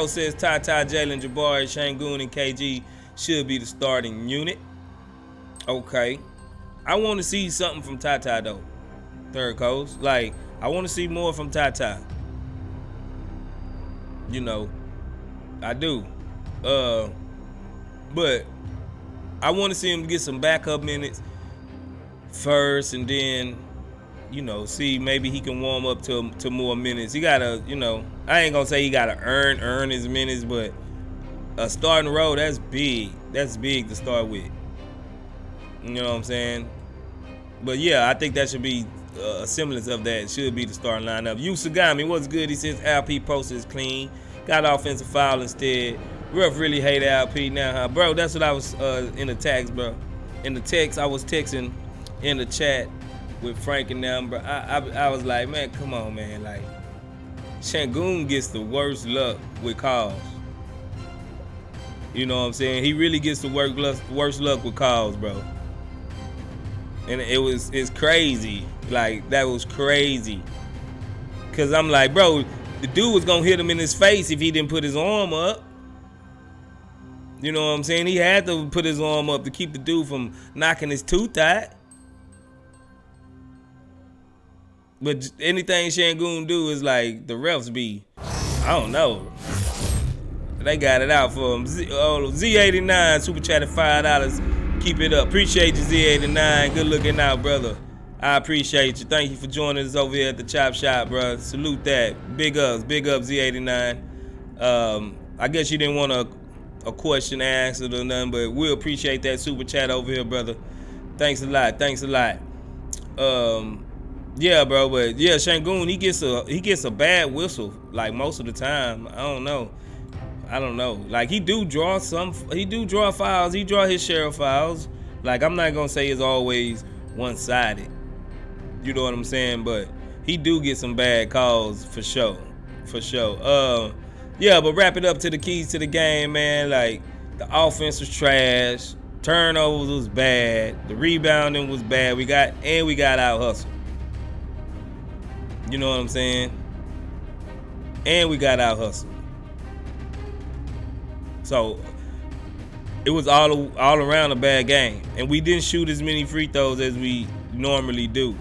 says Tata, Jalen, Jabari, Sengun, and KG should be the starting unit. Okay. I want to see something from Tata though. Third coach. Like, I want to see more from Tata. You know, I do. But I want to see him get some backup minutes first, and then, you know, see maybe he can warm up to more minutes. He gotta, you know, I ain't gonna say he gotta earn his minutes, but a starting role, that's big. That's big to start with. You know what I'm saying? But yeah, I think that should be a semblance of that. It should be the starting lineup. Usagami, what's good? He says LP posted is clean. Got offensive foul instead. Ref really hate LP now, huh? Bro, that's what I was in the text, bro. In the text, I was texting in the chat with Frank and them, bro. I was like, man, come on, man. Like, Sengun gets the worst luck with calls. You know what I'm saying? He really gets the worst luck with calls, bro. And it's crazy. Like, that was crazy. Cause I'm like, bro, the dude was gonna hit him in his face if he didn't put his arm up. You know what I'm saying? He had to put his arm up to keep the dude from knocking his tooth out. But anything Sengun do is like the refs be, I don't know. They got it out for him. Z89 super chatted $5. Keep it up. Appreciate you, Z89. Good looking out, brother. I appreciate you. Thank you for joining us over here at the Chop Shop, bro. Salute that. Big ups, Z89. I guess you didn't want a question answered or nothing, but we'll appreciate that super chat over here, brother. Thanks a lot. Yeah, bro, but yeah, Sengun, he gets a bad whistle like most of the time. I don't know. Like, he do draw fouls. He draw his share of fouls. Like, I'm not gonna say it's always one-sided. You know what I'm saying? But he do get some bad calls for sure. Yeah, but wrap it up to the keys to the game, man. Like, the offense was trash. Turnovers was bad. The rebounding was bad. We got out hustled. You know what I'm saying? And we got out hustled. So it was all around a bad game. And we didn't shoot as many free throws as we normally do.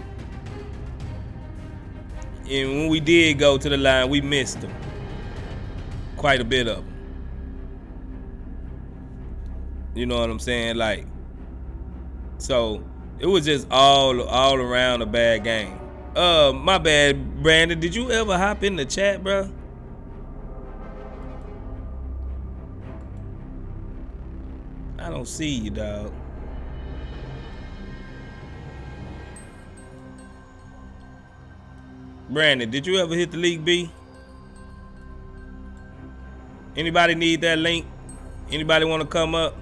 And when we did go to the line, we missed them. Quite a bit of them. You know what I'm saying? Like, so it was just all around a bad game. My bad, Brandon. Did you ever hop in the chat, bro? I don't see you, dog. Brandon, did you ever hit the League B? Anybody need that link? Anybody want to come up?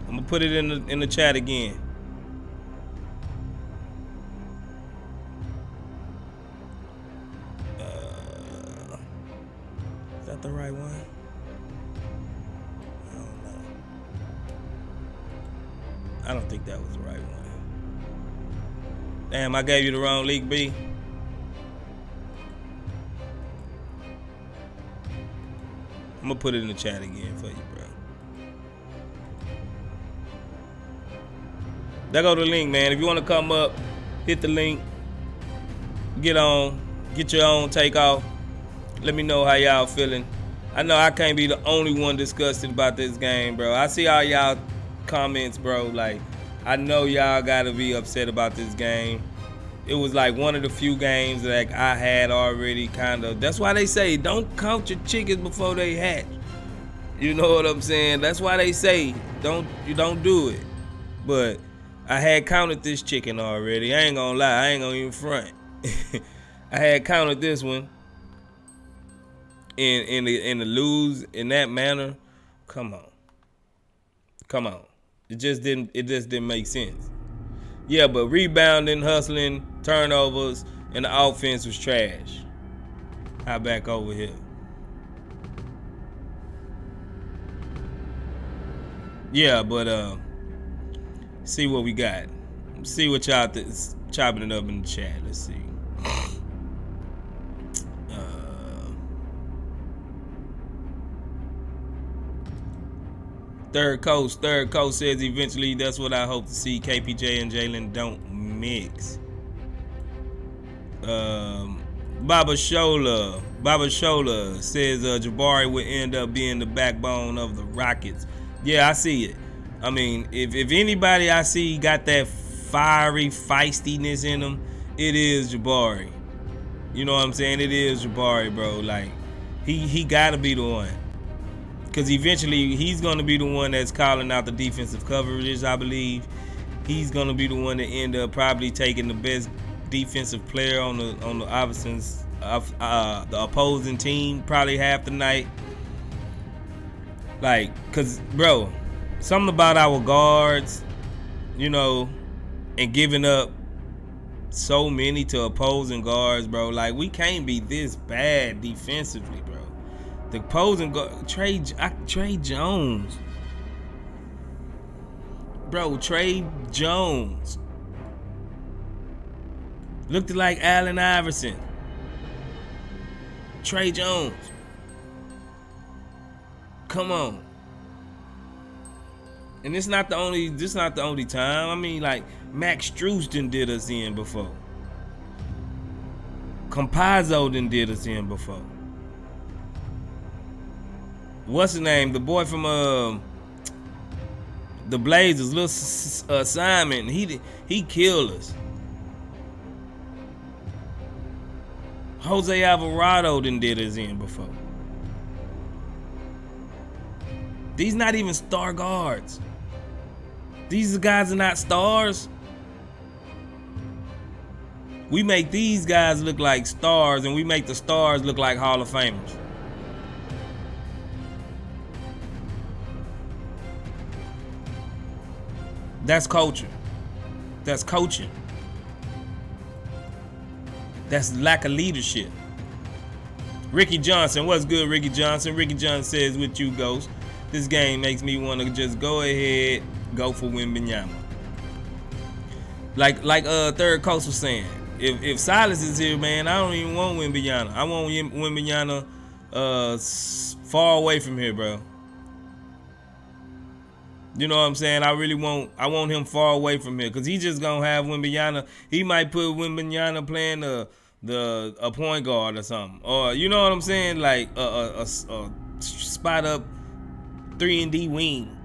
I'm gonna put it in the chat again. Is that the right one? I don't know. I don't think that was the right one. Damn, I gave you the wrong League B. I'm gonna put it in the chat again for you, bro. There go the link, man. If you want to come up, hit the link. Get on. Get your own takeoff. Let me know how y'all feeling. I know I can't be the only one disgusted about this game, bro. I see all y'all comments, bro. Like, I know y'all gotta be upset about this game. It was like one of the few games that I had already kind of. That's why they say don't count your chickens before they hatch. You know what I'm saying? That's why they say you don't do it. But I had counted this chicken already. I ain't gonna lie. I ain't gonna even front. I had counted this one. In the lose in that manner. Come on. It just didn't make sense. Yeah, but rebounding, hustling, turnovers, and the offense was trash. How back over here? Yeah, but see what we got. See what y'all chopping it up in the chat. Let's see. Third Coast says eventually that's what I hope to see. KPJ and Jalen don't mix. Baba Shola says Jabari would end up being the backbone of the Rockets. Yeah, I see it. I mean, if anybody I see got that fiery feistiness in them, it is Jabari. You know what I'm saying? It is Jabari, bro. Like, he gotta be the one. Because eventually he's going to be the one that's calling out the defensive coverages, I believe. He's going to be the one that end up probably taking the best defensive player on the the opposing team probably half the night. Like, because, bro, something about our guards, you know, and giving up so many to opposing guards, bro. Like, we can't be this bad defensively, bro. The opposing guard, Trey Jones. Bro, Trey Jones. Looked like Allen Iverson. Trey Jones. Come on. And this not the only time. I mean, like, Max Strus did us in before. Compazzo did us in before. What's his name? The boy from the Blazers, little Simon. He killed us. Jose Alvarado did us in before. These not even star guards. These guys are not stars. We make these guys look like stars, and we make the stars look like Hall of Famers. That's culture. That's coaching. That's lack of leadership. Ricky Johnson, what's good, Ricky Johnson? Ricky Johnson says, with you, Ghost, this game makes me want to just go ahead, go for Wembanyama. Like Third Coast was saying, if Silas is here, man, I don't even want Wembanyama. I want Wembanyama far away from here, bro. You know what I'm saying? I want him far away from here, because he's just gonna have Wembanyama. He might put Wembanyama playing a point guard or something, or you know what I'm saying, like a spot up 3-and-D wing.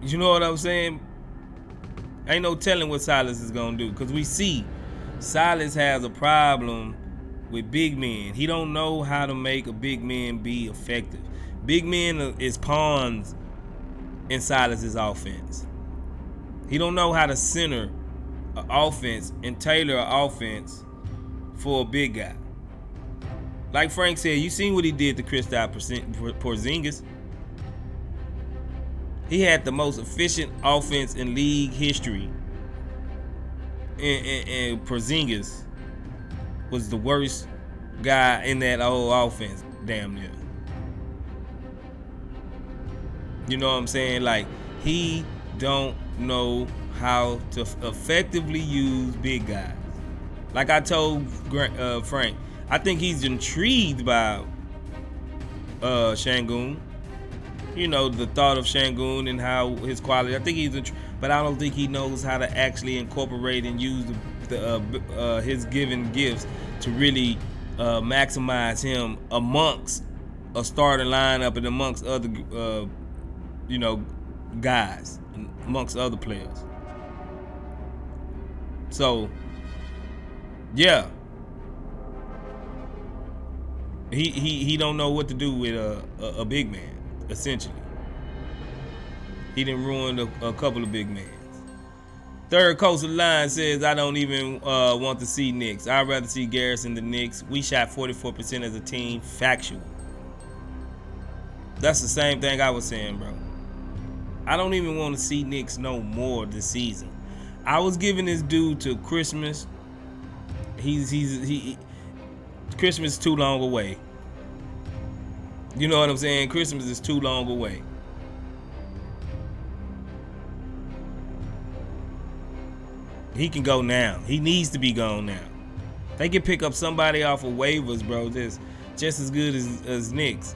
You know what I'm saying? Ain't no telling what Silas is gonna do, because we see Silas has a problem with big men. He don't know how to make a big man be effective. Big men is pawns in Silas's offense. He don't know how to center an offense and tailor an offense for a big guy. Like Frank said, you seen what he did to Kristaps Porzingis. He had the most efficient offense in league history, and Porzingis was the worst guy in that whole offense, damn near. You know what I'm saying? Like, he don't know how to effectively use big guys. Like I told Frank, I think he's intrigued by Sengun. You know, the thought of Sengun and how his quality. I think but I don't think he knows how to actually incorporate and use his given gifts to really maximize him amongst a starting lineup and amongst other, guys, amongst other players. So, yeah, he don't know what to do with a big man. Essentially, he done ruined a couple of big men. Third Coastal Line says, I don't even want to see Knicks. I'd rather see Garrison than Knicks. We shot 44% as a team. Factual. That's the same thing I was saying, bro. I don't even want to see Knicks no more this season. I was giving this dude to Christmas. Christmas is too long away. You know what I'm saying? Christmas is too long away. He can go now. He needs to be gone now. They can pick up somebody off of waivers, bro. That's just as good as Knicks.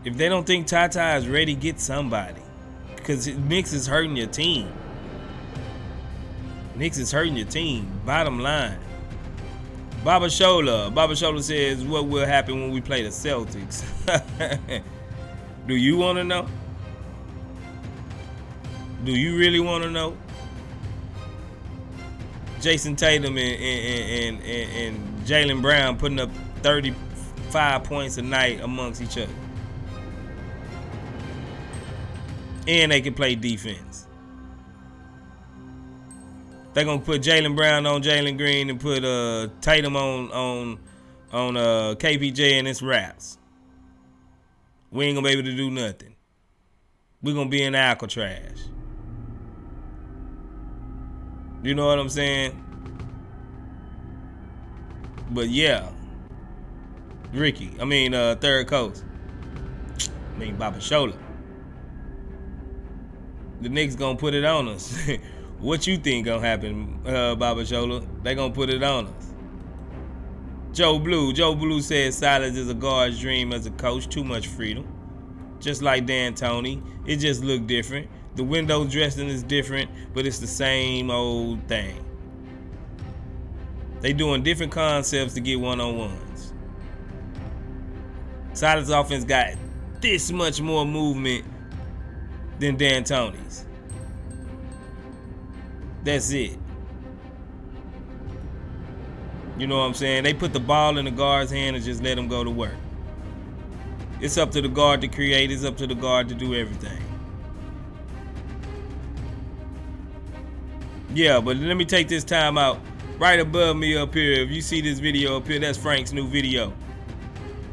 If they don't think Tata is ready, get somebody. Because Knicks is hurting your team. Knicks is hurting your team. Bottom line. Baba Shola says, what will happen when we play the Celtics? Do you want to know? Do you really want to know? Jason Tatum and Jalen Brown putting up 35 points a night amongst each other. And they can play defense. They're gonna put Jalen Brown on Jalen Green and put Tatum on KPJ, and it's wraps. We ain't gonna be able to do nothing. We're gonna be in Alcatraz. You know what I'm saying? But yeah. Third Coast. Baba Shola. The Knicks gonna put it on us. What you think gonna happen, Baba Shola? They gonna put it on us. Joe Blue says Silas is a guard's dream as a coach. Too much freedom. Just like D'Antoni. It just looked different. The window dressing is different, but it's the same old thing. They doing different concepts to get one-on-ones. Silas' offense got this much more movement than D'Antoni's. That's it. You know what I'm saying? They put the ball in the guard's hand and just let him go to work. It's up to the guard to create. It's up to the guard to do everything. Yeah, but let me take this time out. Right above me up here, if you see this video up here, that's Frank's new video.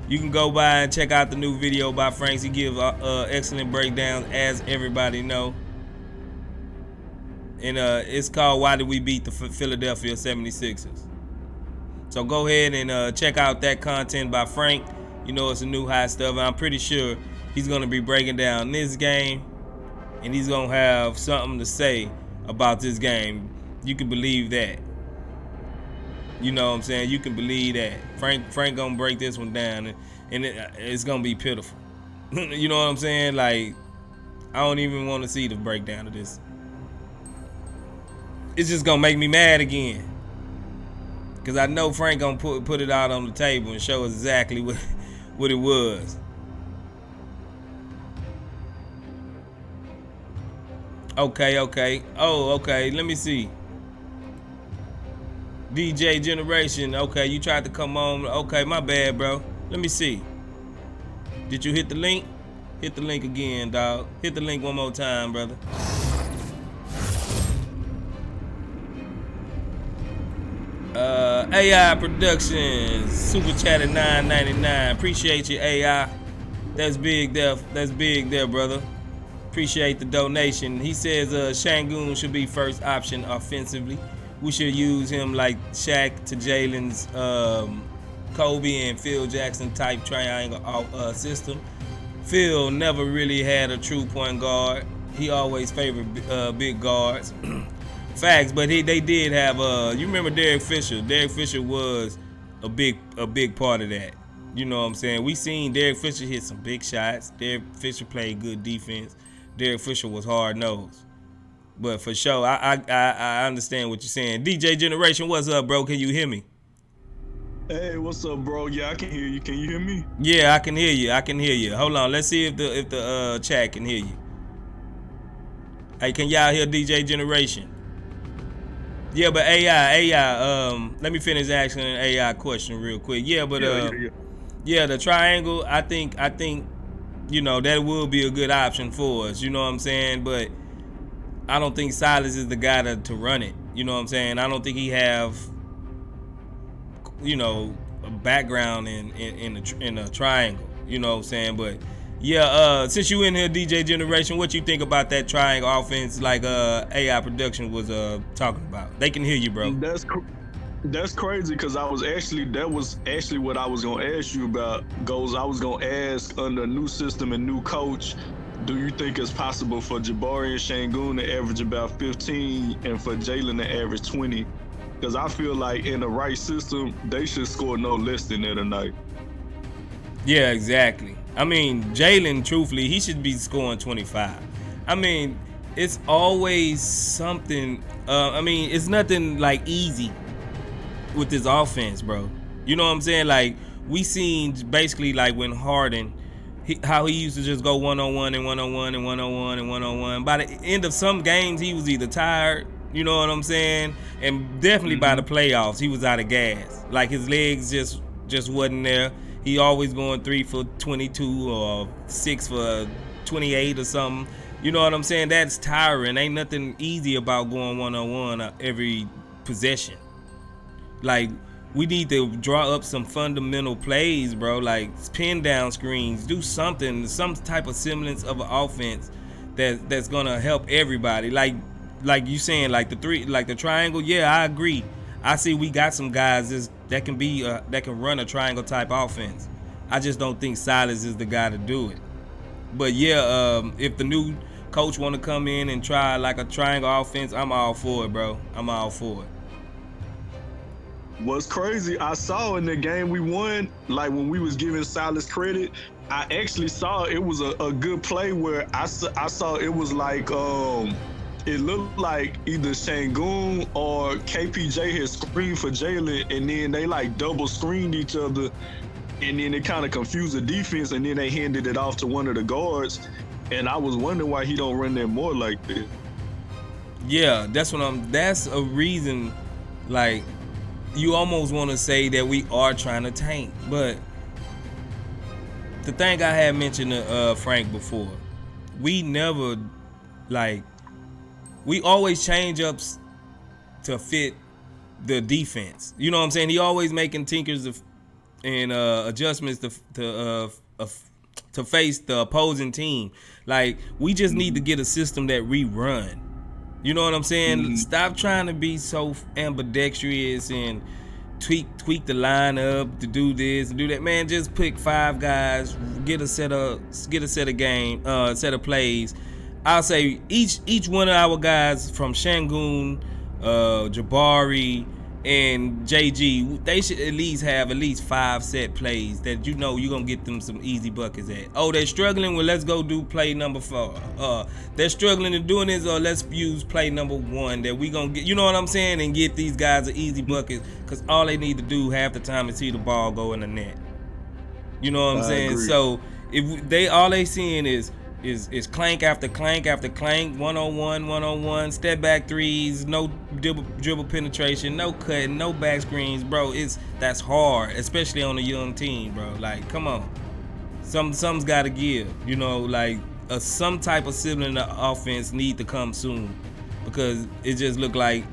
You can go by and check out the new video by Frank. He gives excellent breakdowns, as everybody know. And it's called Why Did We Beat the Philadelphia 76ers? So go ahead and check out that content by Frank. You know it's a new hot stuff. And I'm pretty sure he's going to be breaking down this game. And he's going to have something to say about this game. You can believe that. You know what I'm saying? You can believe that. Frank gonna break this one down, and it's gonna be pitiful. You know what I'm saying? Like, I don't even want to see the breakdown of this. It's just gonna make me mad again. Cause I know Frank gonna put it out on the table and show us exactly what it was. Okay. Oh, okay. Let me see. DJ Generation. Okay, you tried to come on. Okay, my bad, bro. Let me see. Did you hit the link? Hit the link again, dog. Hit the link one more time, brother. AI Productions. Super chat at $9.99. Appreciate you, AI. That's big there. That's big there, brother. Appreciate the donation. He says Sengun should be first option offensively. We should use him like Shaq to Jalen's Kobe and Phil Jackson type triangle system. Phil never really had a true point guard. He always favored big guards. Facts, but they did have you remember Derek Fisher? Derek Fisher was a big part of that. You know what I'm saying? We seen Derek Fisher hit some big shots. Derek Fisher played good defense. Derek Fisher was hard-nosed. But for sure, I understand what you're saying. DJ Generation, what's up, bro? Can you hear me? Hey, what's up, bro? Yeah, I can hear you. Can you hear me? Yeah, I can hear you. I can hear you. Hold on. Let's see if the chat can hear you. Hey, can y'all hear DJ Generation? Yeah, but AI. Let me finish asking an AI question real quick. Yeah, but yeah, the triangle. I think that will be a good option for us. You know what I'm saying? But I don't think Silas is the guy to run it. You know what I'm saying? I don't think he have a background in a triangle. You know what I'm saying? But yeah, since you in here, DJ Generation, what you think about that triangle offense like AI Production was talking about? They can hear you, bro. That's crazy because that was actually what I was gonna ask you about. I was gonna ask, under a new system and new coach, do you think it's possible for Jabari and Sengun to average about 15 and for Jalen to average 20? Because I feel like in the right system, they should score no less than that tonight. Yeah, exactly. I mean, Jalen, truthfully, he should be scoring 25. I mean, it's always something. It's nothing like easy with this offense, bro. You know what I'm saying? Like, we seen basically like when Harden, how he used to just go one-on-one and one-on-one and one-on-one and one-on-one. By the end of some games, he was either tired, you know what I'm saying? And definitely by the playoffs, he was out of gas. Like, his legs just wasn't there. He always going 3 for 22 or 6 for 28 or something. You know what I'm saying? That's tiring. Ain't nothing easy about going one-on-one every possession. Like, we need to draw up some fundamental plays, bro. Like, pin down screens, do something, some type of semblance of an offense that's gonna help everybody. Like you saying, like the triangle. Yeah, I agree. I see we got some guys that can run a triangle type offense. I just don't think Silas is the guy to do it. But yeah, if the new coach want to come in and try like a triangle offense, I'm all for it, bro. I'm all for it. What's crazy, I saw in the game we won, like when we was giving Silas credit, I actually saw it was a good play where I saw it was like it looked like either Sengun or KPJ had screened for Jalen, and then they like double screened each other, and then it kind of confused the defense, and then they handed it off to one of the guards, and I was wondering why he don't run that more like that. Yeah, that's a reason, like, you almost want to say that we are trying to tank, but the thing I had mentioned to Frank before, we never, like, we always change ups to fit the defense. You know what I'm saying? He always making tinkers and adjustments to face the opposing team. Like, we just need to get a system that we run. You know what I'm saying? Stop trying to be so ambidextrous and tweak the lineup to do this and do that. Man, just pick 5 guys, get a set of plays. I'll say each one of our guys from Sengun, Jabari, and JG, they should at least have 5 set plays that you're gonna get them some easy buckets at. Oh, they're struggling? Well, let's go do play number 4. They're struggling in doing this, or let's use play number 1 that we gonna get, you know what I'm saying, and get these guys an easy bucket, because all they need to do half the time is see the ball go in the net. You know what I'm saying? Agree. So if all they seeing is clank after clank after clank, one-on-one, step back threes, no dribble penetration, no cutting, no back screens, bro. That's hard, especially on a young team, bro. Like, come on, something's got to give. You know, like some type of sibling offense need to come soon, because it just look like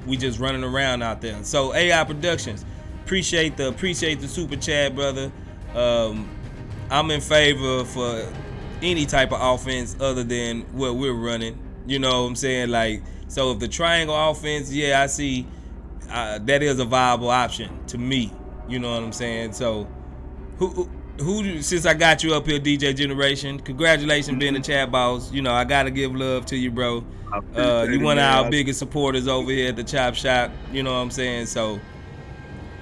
we just running around out there. So AI Productions, appreciate the super chat, brother. I'm in favor for any type of offense other than what we're running. You know what I'm saying? Like, so if the triangle offense, yeah, I see that is a viable option to me. You know what I'm saying? So who since I got you up here, DJ Generation, congratulations being the chat boss. You know, I gotta give love to you, bro. You one of our biggest supporters over here at the Chop Shop. You know what I'm saying? So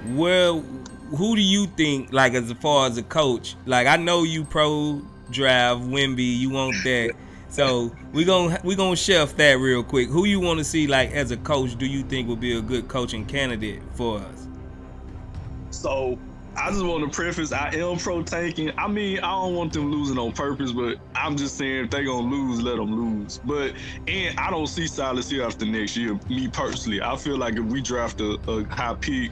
who do you think, like, as far as a coach, like, I know you pro drive Wemby, you want that, so we gonna shelf that real quick. Who you want to see, like, as a coach, do you think would be a good coaching candidate for us? So I just want to preface, I am pro tanking. I mean, I don't want them losing on purpose, but I'm just saying if they gonna lose, let them lose. And I don't see Silas here after next year, me personally. I feel like if we draft a high pick,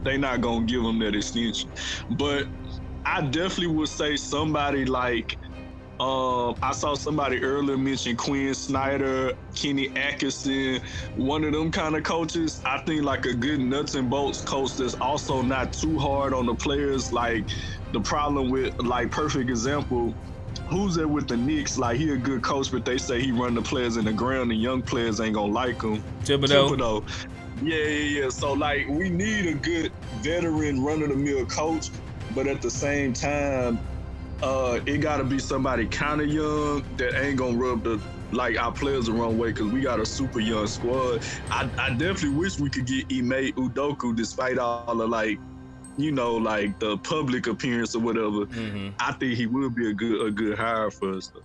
they not gonna give him that extension. But I definitely would say somebody like, I saw somebody earlier mention Quinn Snyder, Kenny Atkinson, one of them kind of coaches. I think like a good nuts and bolts coach that's also not too hard on the players. Like the problem with, like, perfect example, who's there with the Knicks? Like, he a good coach, but they say he run the players in the ground and young players ain't gonna like him. Thibodeau. Yeah. So like, we need a good veteran run-of-the-mill coach, but at the same time, it gotta be somebody kind of young that ain't gonna rub our players the wrong way, because we got a super young squad. I definitely wish we could get Ime Udoka, despite all the like the public appearance or whatever. Mm-hmm. I think he would be a good hire for us, though.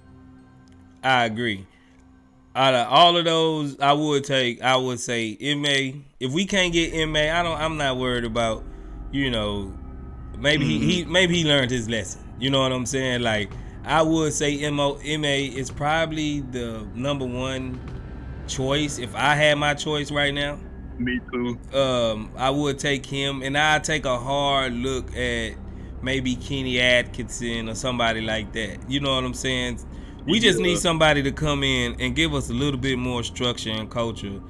I agree. Out of all of those, I would say Ime. If we can't get Ime, I'm not worried about, maybe he learned his lesson. You know what I'm saying? Like, I would say Ime is probably the number one choice if I had my choice right now. Me too. I would take him, and I'd take a hard look at maybe Kenny Atkinson or somebody like that. You know what I'm saying? We just need somebody to come in and give us a little bit more structure and culture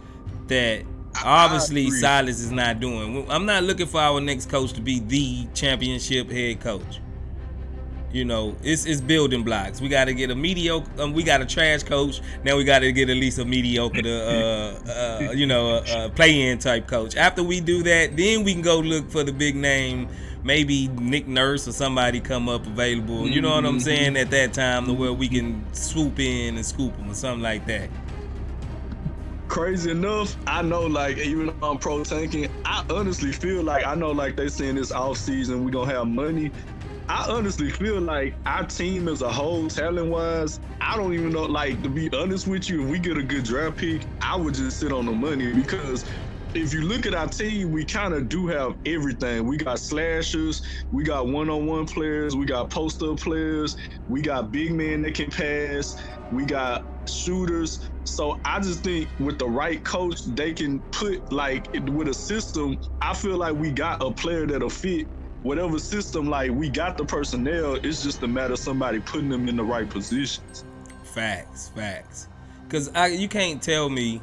that obviously Silas is not doing. I'm not looking for our next coach to be the championship head coach. It's building blocks. We got to get a mediocre. We got a trash coach. Now we got to get at least a mediocre, play-in type coach. After we do that, then we can go look for the big name. Maybe Nick Nurse or somebody come up available. You know what I'm saying? At that time, to where we can swoop in and scoop them or something like that. Crazy enough, I know, like, even though I'm pro tanking, I honestly feel like, I know, like, they saying this off season we gonna have money. I honestly feel like our team as a whole, talent-wise, I don't even know, like, to be honest with you, if we get a good draft pick, I would just sit on the money, because if you look at our team, we kind of do have everything. We got slashers, we got one-on-one players, we got post-up players, we got big men that can pass, we got shooters. So I just think with the right coach, they can put, like, with a system, I feel like we got a player that'll fit whatever system. Like, we got the personnel, it's just a matter of somebody putting them in the right positions. Facts. Because you can't tell me,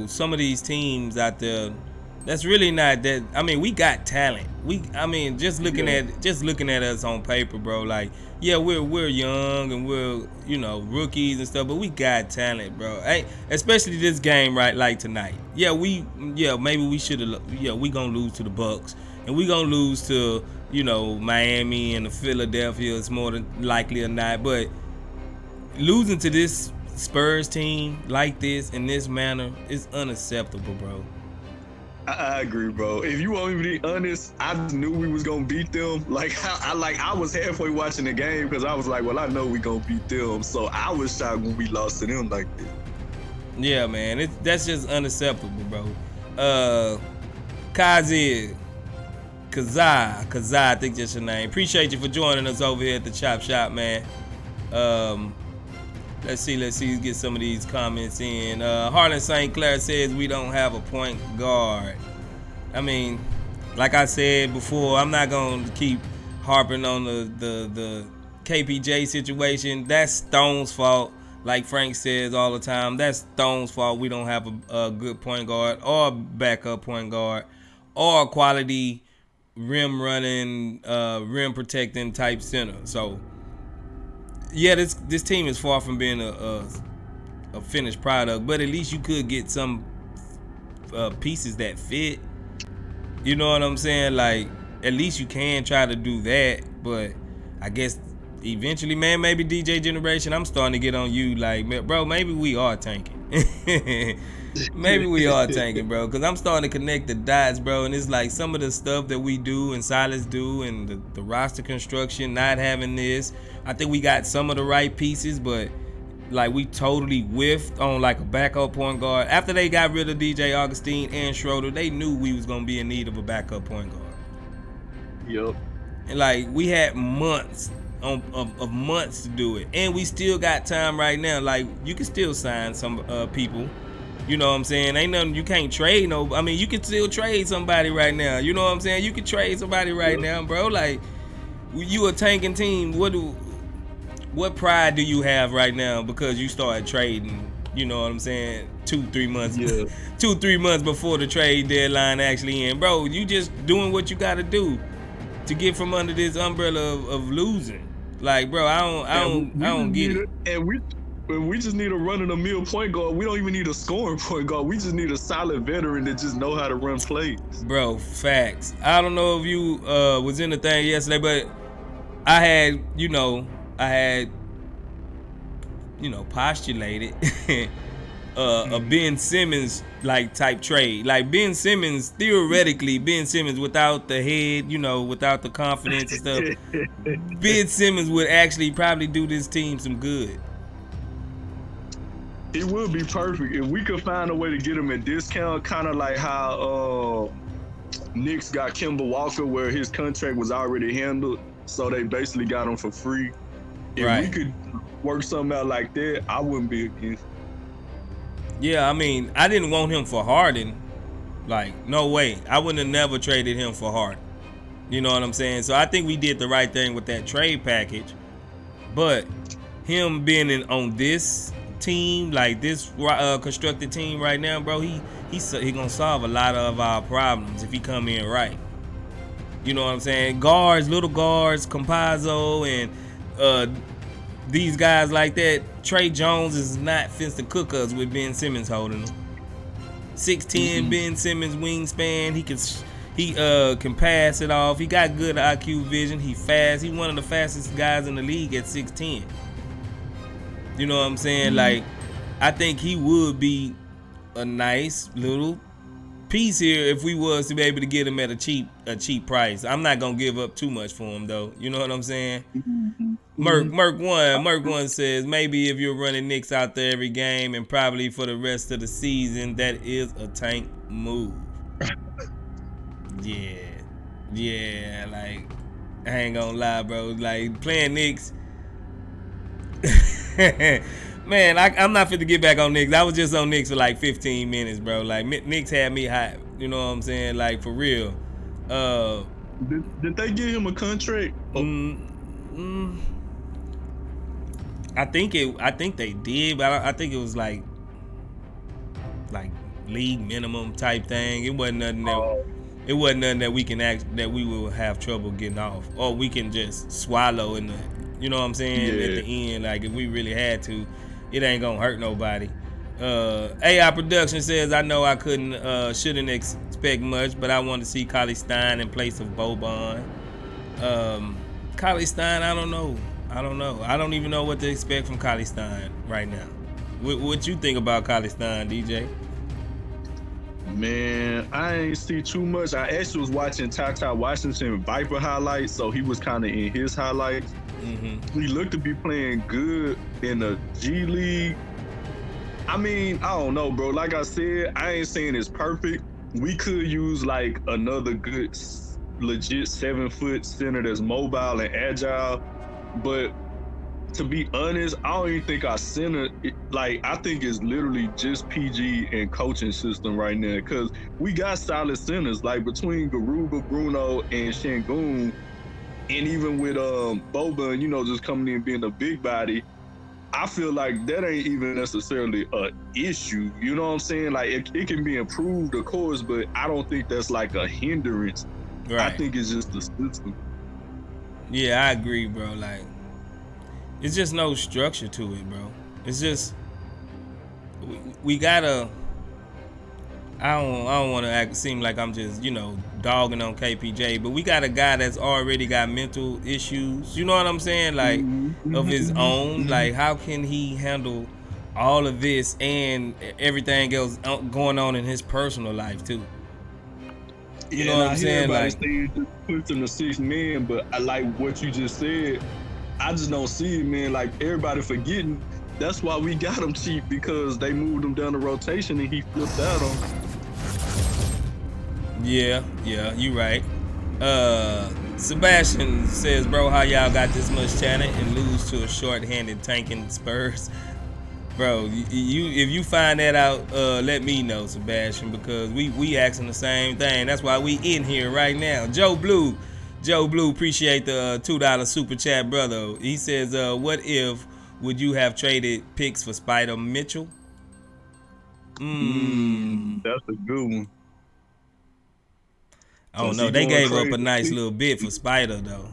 some of these teams out there, that's really not that. I mean, we got talent. Just looking at us on paper, bro. Like, yeah, we're young and we're rookies and stuff, but we got talent, bro. Hey, especially this game, right? Like tonight. Maybe we should have. Yeah, we gonna lose to the Bucks, and we gonna lose to Miami and the Philadelphia. It's more than likely or not, but losing to this Spurs team like this in this manner is unacceptable, bro. I agree, bro. If you want me to be honest, I just knew we was gonna beat them. Like, I was halfway watching the game because I was like, well, I know we gonna beat them. So I was shocked when we lost to them like this. Yeah, man, that's just unacceptable, bro. Kazir, Kazai, I think that's your name. Appreciate you for joining us over here at the Chop Shop, man. Let's see, get some of these comments in. Harlan St. Clair says we don't have a point guard. I mean, like I said before, I'm not going to keep harping on the KPJ situation. That's Stone's fault. Like Frank says all the time, that's Stone's fault. We don't have a good point guard or backup point guard or a quality rim running, rim protecting type center. So, yeah, this team is far from being a finished product, but at least you could get some pieces that fit. You know what I'm saying? Like, at least you can try to do that, but I guess eventually, man, maybe DJ Generation, I'm starting to get on you. Like, bro, maybe we are tanking. Maybe we are tanking, bro, because I'm starting to connect the dots, bro, and it's like some of the stuff that we do and Silas do and the roster construction, not having this. I think we got some of the right pieces, but like we totally whiffed on like a backup point guard. After they got rid of DJ Augustine and Schroeder, they knew we was gonna be in need of a backup point guard. Yep. And like we had months of months to do it, and we still got time right now. Like you can still sign some people. You know what I'm saying? Ain't nothing you can't trade. No, I mean you can still trade somebody right now. You know what I'm saying? You can trade somebody right now, bro. Like you a tanking team. What pride do you have right now because you started trading? You know what I'm saying? 2-3 months, 2-3 months before the trade deadline actually end, bro. You just doing what you got to do to get from under this umbrella of losing. Like, bro, I don't get it. And we just need a run-of-the-mill point guard. We don't even need a scoring point guard. We just need a solid veteran that just know how to run plays. Bro, facts. I don't know if you was in the thing yesterday, but I had postulated a Ben Simmons like type trade. Like Ben Simmons, theoretically, Ben Simmons without the head, without the confidence and stuff, Ben Simmons would actually probably do this team some good. It would be perfect if we could find a way to get him at discount, kind of like how Knicks got Kemba Walker, where his contract was already handled, so they basically got him for free. If we could work something out like that, I wouldn't be against it. Yeah, I mean, I didn't want him for Harden. Like, no way. I wouldn't have never traded him for Harden. You know what I'm saying? So I think we did the right thing with that trade package. But him being on this team, like this constructed team right now, bro, he gonna solve a lot of our problems if he come in right. You know what I'm saying? Guards, little guards, Campazzo, and these guys like that. Trey Jones is not fits to cook us with Ben Simmons holding him. 6'10", Ben Simmons wingspan. He can pass it off. He got good IQ vision. He fast. He one of the fastest guys in the league at 6'10". You know what I'm saying? Like, I think he would be a nice little piece here if we was to be able to get him at a cheap price. I'm not gonna give up too much for him though. You know what I'm saying? Merc one says maybe if you're running Knicks out there every game and probably for the rest of the season, that is a tank move. Yeah, like I ain't gonna lie, bro. Like playing Knicks. Man, I'm not fit to get back on Knicks. I was just on Knicks for like 15 minutes, bro. Like Knicks had me hot. You know what I'm saying? Like for real. Did they give him a contract? I think they did, but I think it was like league minimum type thing. It wasn't nothing that we will have trouble getting off, or we can just swallow in the. You know what I'm saying? Yeah. At the end, like if we really had to, it ain't gonna hurt nobody. AI Production says, I know I shouldn't expect much, but I want to see Cauley Stein in place of Boban. Cauley Stein, I don't know. I don't even know what to expect from Cauley Stein right now. What you think about Cauley Stein, DJ? Man, I ain't see too much. I actually was watching Ty Washington Viper highlights, so he was kind of in his highlights. He looked to be playing good in the G League. I mean, I don't know, bro. Like I said, I ain't saying it's perfect. We could use like another good, legit 7-foot center that's mobile and agile. But to be honest, I don't even think our center, I think it's literally just PG and coaching system right now. Because we got solid centers, like between Garuba, Bruno, and Sengun. And even with Boban, just coming in being a big body, I feel like that ain't even necessarily a issue. You know what I'm saying? Like it can be improved, of course, but I don't think that's like a hindrance. Right. I think it's just the system. Yeah, I agree, bro. Like it's just no structure to it, bro. It's just we gotta. I don't want to seem like I'm just dogging on KPJ, but we got a guy that's already got mental issues. You know what I'm saying? Like of his own. Like how can he handle all of this and everything else going on in his personal life too? You know what I'm saying? Like puts him to 6 men, but I like what you just said. I just don't see it, man. Like everybody forgetting That's why we got him cheap, because they moved him down the rotation and he flipped out on. Yeah, you right. Sebastian says, bro, how y'all got this much talent and lose to a short-handed tanking Spurs? Bro, you if you find that out, let me know, Sebastian, because we asking the same thing. That's why we in here right now. Joe Blue, appreciate the $2 super chat, brother. He says, what if would you have traded picks for Spider Mitchell? That's a good one. I don't know. They gave up a nice little bit for Spider though.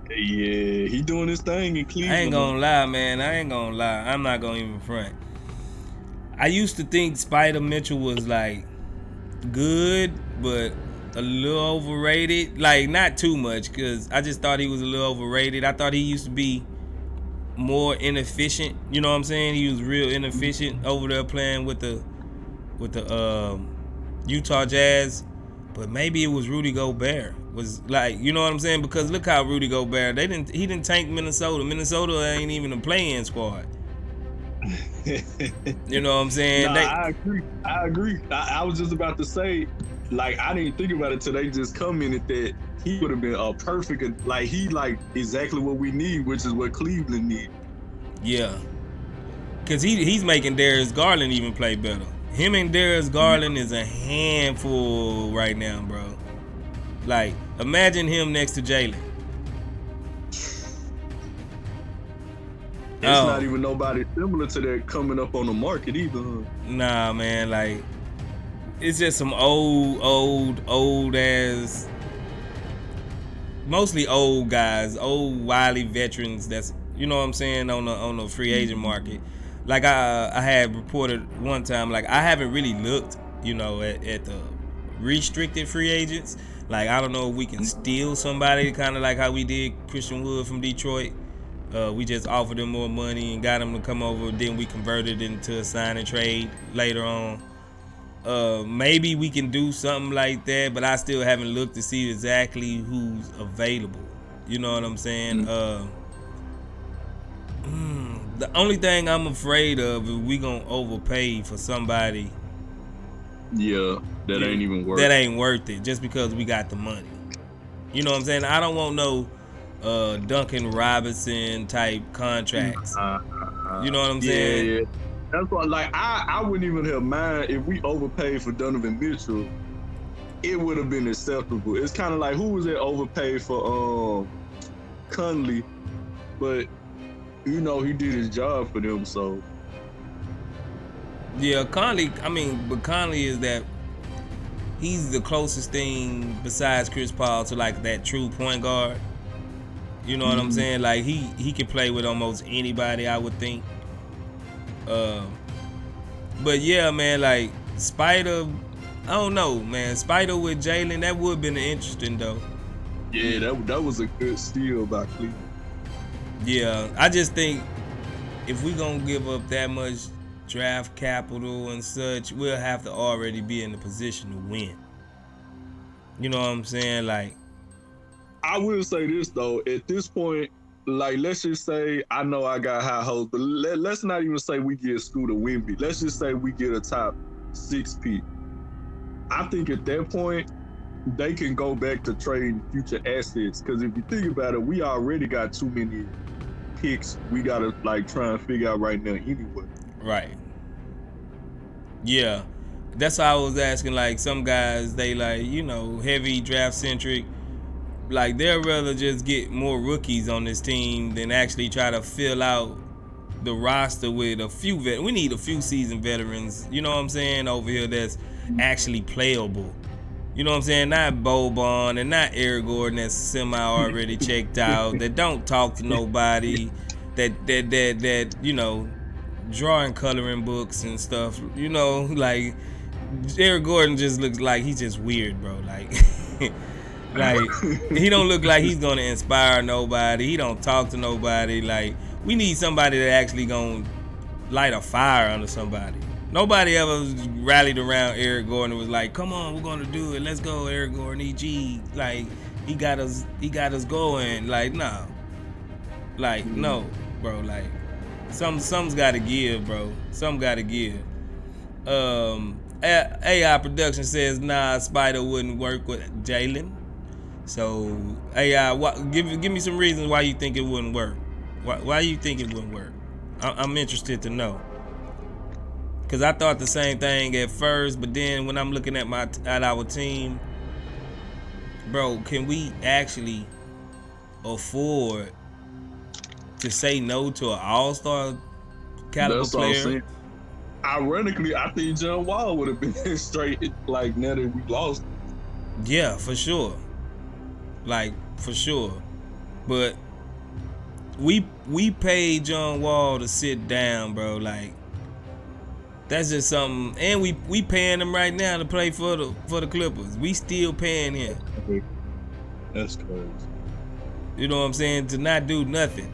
Yeah, he doing his thing in Cleveland. I ain't gonna lie, man. I'm not gonna even front. I used to think Spider Mitchell was like good, but a little overrated. Like not too much, cause I just thought he was a little overrated. I thought he used to be more inefficient. You know what I'm saying? He was real inefficient over there playing with the Utah Jazz. But maybe it was Rudy Gobert. Was like, you know what I'm saying? Because look how Rudy Gobert, he didn't tank Minnesota. Minnesota ain't even a play-in squad. You know what I'm saying? Nah, I agree. I was just about to say, like, I didn't think about it till they just commented that he would have been a perfect, like, he like exactly what we need, which is what Cleveland need. Yeah. Because he's making Darius Garland even play better. Him and Darius Garland is a handful right now, bro. Like, imagine him next to Jalen. It's not even nobody similar to that coming up on the market either. Nah, man, like, it's just some old ass, mostly old guys, old wily veterans that's, you know what I'm saying, on the free agent market. Like I had reported one time, like I haven't really looked, you know, at the restricted free agents. Like I don't know if we can steal somebody, kind of like how we did Christian Wood from Detroit. We just offered him more money and got him to come over. Then we converted it into a sign and trade later on. Maybe we can do something like that, but I still haven't looked to see exactly who's available. You know what I'm saying? The only thing I'm afraid of is we gonna overpay for somebody. Yeah, that ain't even worth it. That ain't worth it just because we got the money. You know what I'm saying? I don't want no Duncan Robinson type contracts. You know what I'm saying? Yeah. That's why, like, I wouldn't even have mind if we overpaid for Donovan Mitchell. It would have been acceptable. It's kind of like, who was it overpaid for Conley, but you know he did his job for them, so. Yeah, Conley. I mean, but Conley is that he's the closest thing besides Chris Paul to like that true point guard. You know what I'm saying? Like he can play with almost anybody, I would think. But yeah, man, like Spider, I don't know, man. Spider with Jalen, that would have been interesting though. Yeah, that was a good steal by Cleveland. Yeah, I just think if we gonna give up that much draft capital and such, we'll have to already be in the position to win. You know what I'm saying? Like, I will say this though, at this point, like, let's just say, I know I got high hopes, but let's not even say we get Scooter Wemby. Let's just say we get a top 6 pick. I think at that point, they can go back to trading future assets. Because if you think about it, we already got too many picks we gotta like try and figure out right now anyway. Right. Yeah. That's why I was asking, like, some guys, they like, you know, heavy draft centric. Like, they'd rather just get more rookies on this team than actually try to fill out the roster with a few we need a few seasoned veterans, you know what I'm saying, over here that's actually playable. You know what I'm saying? Not Boban and not Eric Gordon that's semi already checked out, that don't talk to nobody, that you know, drawing coloring books and stuff. You know, like Eric Gordon just looks like he's just weird, bro. Like like he don't look like he's gonna inspire nobody. He don't talk to nobody. Like, we need somebody that actually gonna light a fire under somebody. Nobody ever rallied around Eric Gordon and was like, come on, we're gonna do it. Let's go, Eric Gordon, EG. Like, he got us going. Like, no. Like, no, bro. Like, Something's got to give, bro. Something got to give. AI production says nah, Spider wouldn't work with Jalen. So AI, give me some reasons why you think it wouldn't work. Why you think it wouldn't work? I'm interested to know. Cause I thought the same thing at first, but then when I'm looking at our team, bro, can we actually afford to say no to an all-star caliber That's what I'm player? saying. Ironically, I think John Wall would have been straight like now that we lost. Yeah, for sure. Like for sure. But we paid John Wall to sit down, bro. Like that's just something. And we paying him right now to play for the Clippers. We still paying him. That's crazy. You know what I'm saying? To not do nothing.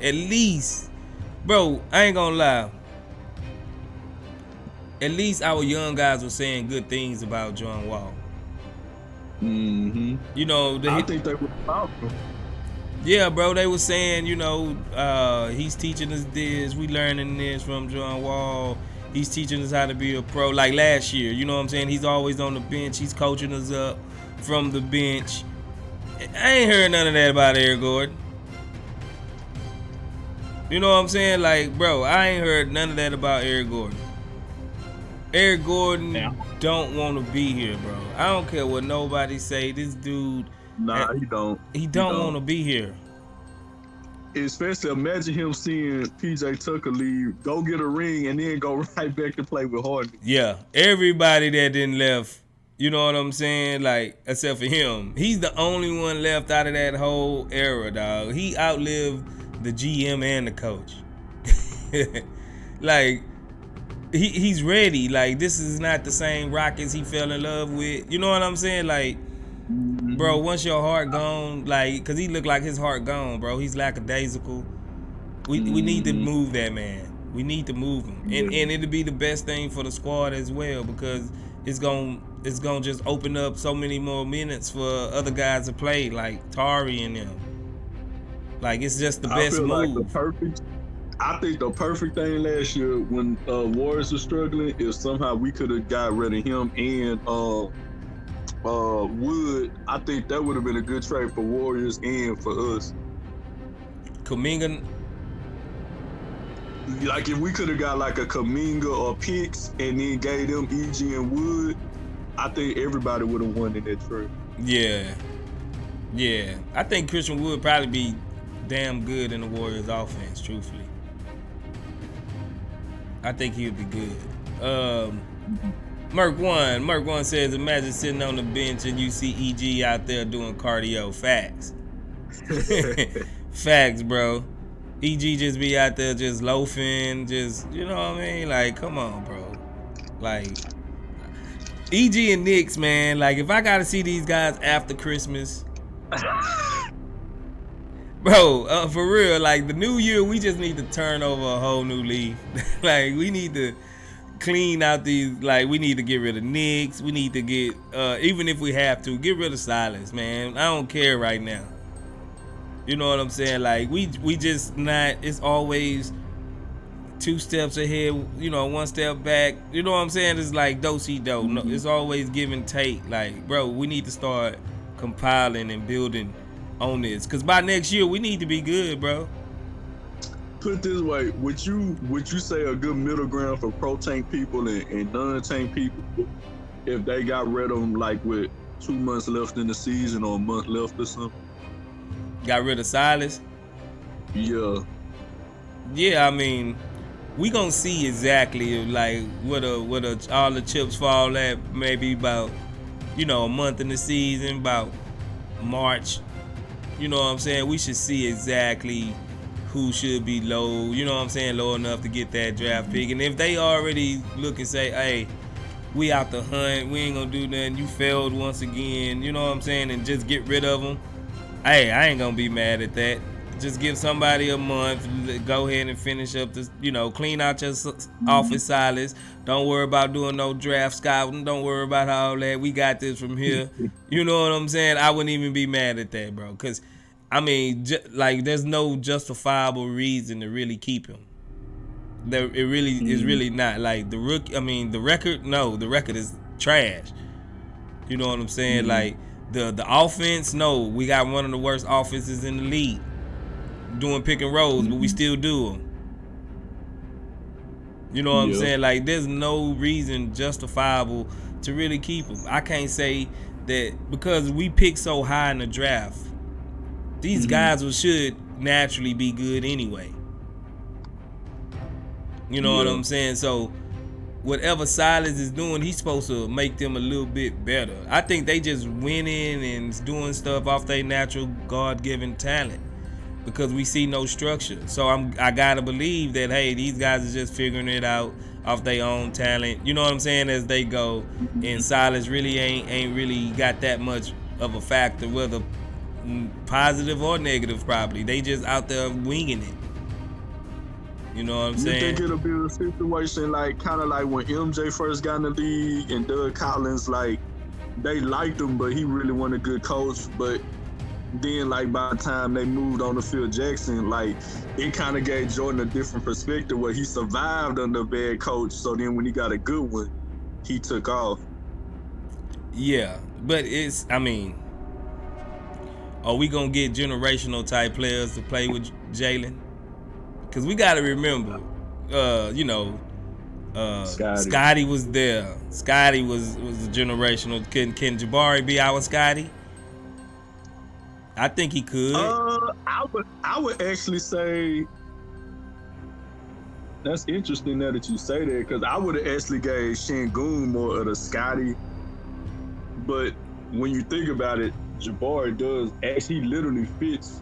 At least, bro, I ain't gonna lie. At least our young guys were saying good things about John Wall. Mm-hmm. You know, I think they were powerful. Yeah, bro, they were saying, you know, he's teaching us this. We learning this from John Wall. He's teaching us how to be a pro. Like last year, you know what I'm saying? He's always on the bench. He's coaching us up from the bench. I ain't heard none of that about Eric Gordon. You know what I'm saying? Like, bro, I ain't heard none of that about Eric Gordon. Eric Gordon don't want to be here, bro. I don't care what nobody say. This dude, nah, he don't. He don't want to be here. Especially imagine him seeing PJ Tucker leave, go get a ring, and then go right back to play with Harden. Yeah, everybody that didn't left. You know what I'm saying? Like, except for him. He's the only one left out of that whole era, dog. He outlived the GM and the coach. Like, he's ready. Like, this is not the same Rockets he fell in love with. You know what I'm saying? Like, bro, once your heart gone, like, because he looked like his heart gone, bro. He's lackadaisical. We need to move that man. We need to move him. And it'll be the best thing for the squad as well, because it's gonna just open up so many more minutes for other guys to play, like Tari and them. Like, it's just the best move. Like I think the perfect thing last year when Warriors were struggling is somehow we could have got rid of him and Wood. I think that would have been a good trade for Warriors and for us. Kuminga. Like if we could have got like a Kuminga or Picks and then gave them EG and Wood, I think everybody would have won in that trade. Yeah. I think Christian Wood probably be damn good in the Warriors offense, truthfully. I think he would be good. Merc One says, imagine sitting on the bench and you see EG out there doing cardio. Facts. Facts, bro. EG just be out there just loafing, just, you know what I mean? Like, come on, bro. Like, EG and Knicks, man, like, if I gotta see these guys after Christmas, bro, for real, like, the new year, we just need to turn over a whole new leaf. Like, we need to clean out these, like, we need to get rid of Knicks. We need to get, even if we have to, get rid of Silas, man. I don't care right now. You know what I'm saying? Like, we just not, it's always 2 steps ahead, you know, 1 step back. You know what I'm saying? It's like do-si-do. No, it's always give and take. Like, bro, we need to start compiling and building on this. Because by next year, we need to be good, bro. Put it this way, would you say a good middle ground for pro-tank people and non-tank people if they got rid of them, like, with 2 months left in the season or a month left or something? Got rid of Silas? Yeah. Yeah, I mean, we gonna see exactly like what all the chips fall at, maybe about, you know, a month in the season, about March. You know what I'm saying? We should see exactly who should be low, you know what I'm saying, low enough to get that draft pick. And if they already look and say, hey, we out the hunt, we ain't gonna do nothing, you failed once again, you know what I'm saying, and just get rid of them, hey, I ain't gonna be mad at that. Just give somebody a month, go ahead and finish up this, you know, clean out your office, Silas. Don't worry about doing no draft scouting. Don't worry about all that. We got this from here. You know what I'm saying? I wouldn't even be mad at that, bro. Because, I mean, like, there's no justifiable reason to really keep him. It really is really not. Like the rookie, I mean the record. No, the record is trash. You know what I'm saying? Like the offense. No, we got one of the worst offenses in the league doing pick and rolls, but we still do them. You know what I'm saying? Like there's no reason justifiable to really keep him. I can't say that because we picked so high in the draft. These guys should naturally be good anyway. You know what I'm saying? So whatever Silas is doing, he's supposed to make them a little bit better. I think they just winning and doing stuff off their natural God-given talent because we see no structure. So I gotta believe that hey, these guys are just figuring it out off their own talent. You know what I'm saying? As they go, and Silas really ain't really got that much of a factor, whether positive or negative. Probably they just out there winging it. You know what I'm saying? You think it'll be a situation like kind of like when MJ first got in the league and Doug Collins, like they liked him, but he really wasn't a good coach. But then like by the time they moved on to Phil Jackson, like it kind of gave Jordan a different perspective where he survived under a bad coach. So then when he got a good one, he took off. Yeah, but I mean, are we gonna get generational type players to play with Jalen? Because we got to remember, Scotty was there. Scotty was a generational. Can Jabari be our Scotty? I think he could. I would actually say that's interesting now that you say that, because I would have actually gave Sengun more of the Scotty. But when you think about it, Jabari does actually literally fits.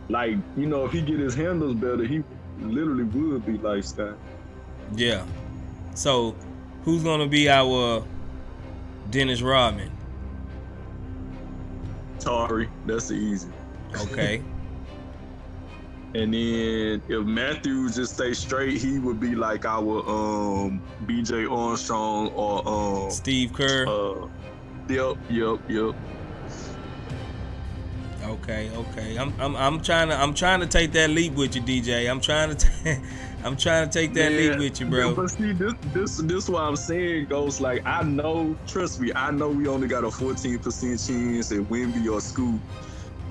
Like, you know, if he get his handles better, he literally would be like Scott. Yeah. So, who's gonna be our Dennis Rodman? Tari. That's easy. Okay. And then if Matthew just stay straight, he would be like our BJ Armstrong or Steve Kerr. Yep. Okay. I'm trying to take that leap with you, DJ. I'm trying to take that leap with you, bro. Yeah, but see, this what I'm saying goes like, I know, trust me, I know we only got a 14% chance at Wemby or Scoop.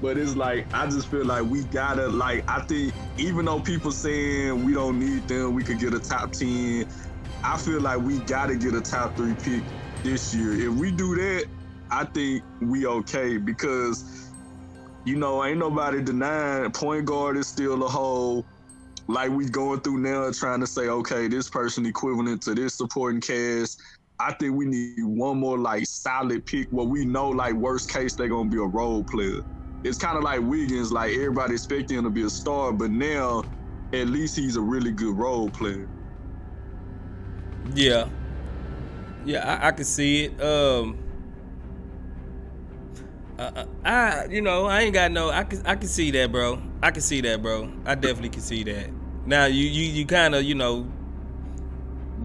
But it's like, I just feel like we gotta, like, I think even though people saying we don't need them, we could get a top 10, I feel like we gotta get a top 3 pick this year. If we do that, I think we okay, because you know, ain't nobody denying point guard is still a hole. Like we going through now trying to say, okay, this person equivalent to this supporting cast. I think we need one more like solid pick where we know like worst case they're gonna be a role player. It's kind of like Wiggins, like everybody expecting him to be a star, but now at least he's a really good role player. Yeah, I can see it. I ain't got no. I can see that, bro. I definitely can see that. Now you kind of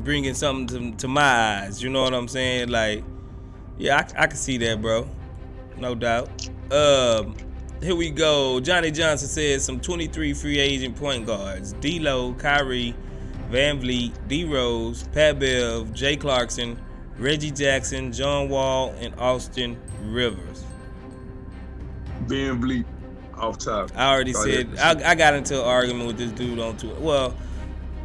bringing something to my eyes. You know what I'm saying? Like, yeah, I can see that, bro. No doubt. Here we go. Johnny Johnson says some 23 free agent point guards: D'Lo, Kyrie, Van Vliet, D Rose, Pat Bev, Jay Clarkson, Reggie Jackson, John Wall, and Austin Rivers. Van Vliet off top. I already said I got into an argument with this dude on Twitter. Well,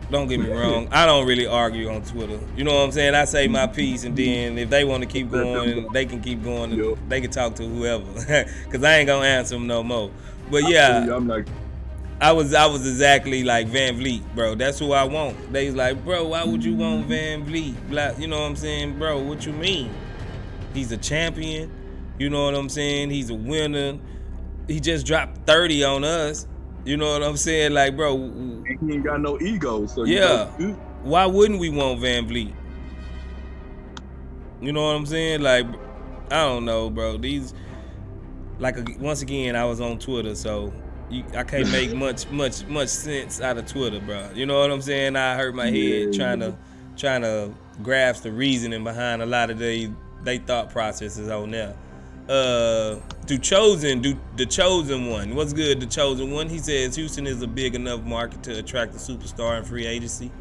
don't get me wrong, I don't really argue on Twitter. You know what I'm saying? I say my piece, and then if they want to keep going, they can keep going. And they can talk to whoever, because I ain't gonna answer them no more. But yeah, I'm like, I was exactly like Van Vliet, bro. That's who I want. They was like, bro, why would you want Van Vliet? You know what I'm saying, bro? What you mean? He's a champion. You know what I'm saying? He's a winner. He just dropped 30 on us. You know what I'm saying? Like, bro. He ain't got no ego. So yeah. Why wouldn't we want Van Vliet? You know what I'm saying? Like, I don't know, bro. These, like, once again, I was on Twitter, so I can't make much sense out of Twitter, bro. You know what I'm saying? I hurt my head trying to grasp the reasoning behind a lot of they thought processes on there. The chosen one. What's good, the chosen one? He says Houston is a big enough market to attract a superstar in free agency.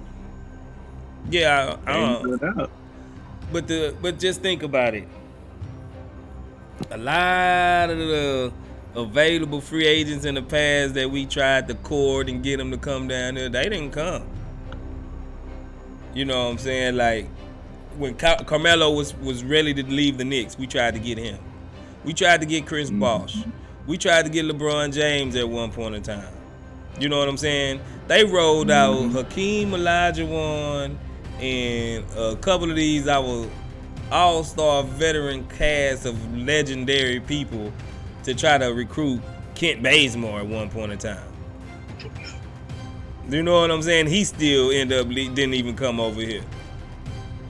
Yeah, Ain't good out. but just think about it. A lot of the available free agents in the past that we tried to court and get them to come down there, they didn't come. You know what I'm saying? Like when Carmelo was ready to leave the Knicks, we tried to get him. We tried to get Chris Bosh. We tried to get LeBron James at one point in time. You know what I'm saying? They rolled out Hakeem Olajuwon and a couple of these our all-star veteran cast of legendary people to try to recruit Kent Bazemore at one point in time. You know what I'm saying? He still didn't even come over here.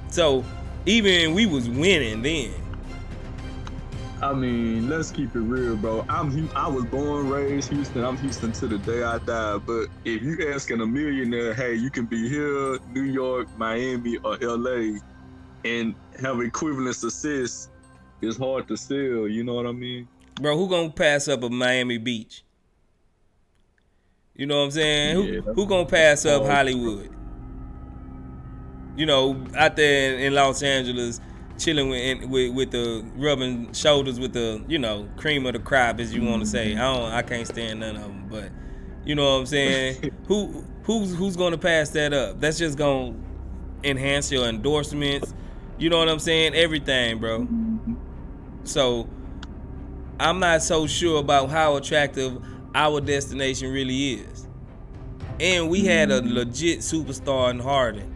So even we was winning then. I mean, let's keep it real, bro. I was born, raised Houston. I'm Houston to the day I die. But if you asking a millionaire, hey, you can be here, New York, Miami, or LA, and have equivalent success, it's hard to sell. You know what I mean? Bro, who gonna pass up a Miami Beach? You know what I'm saying? Yeah, who gonna pass up Hollywood? You know, out there in Los Angeles, chilling with the rubbing shoulders with the, you know, cream of the crop, as you want to say. I can't stand none of them, but you know what I'm saying. Who's gonna pass that up? That's just gonna enhance your endorsements. You know what I'm saying? Everything, bro. So I'm not so sure about how attractive our destination really is. And we had a legit superstar in Harden.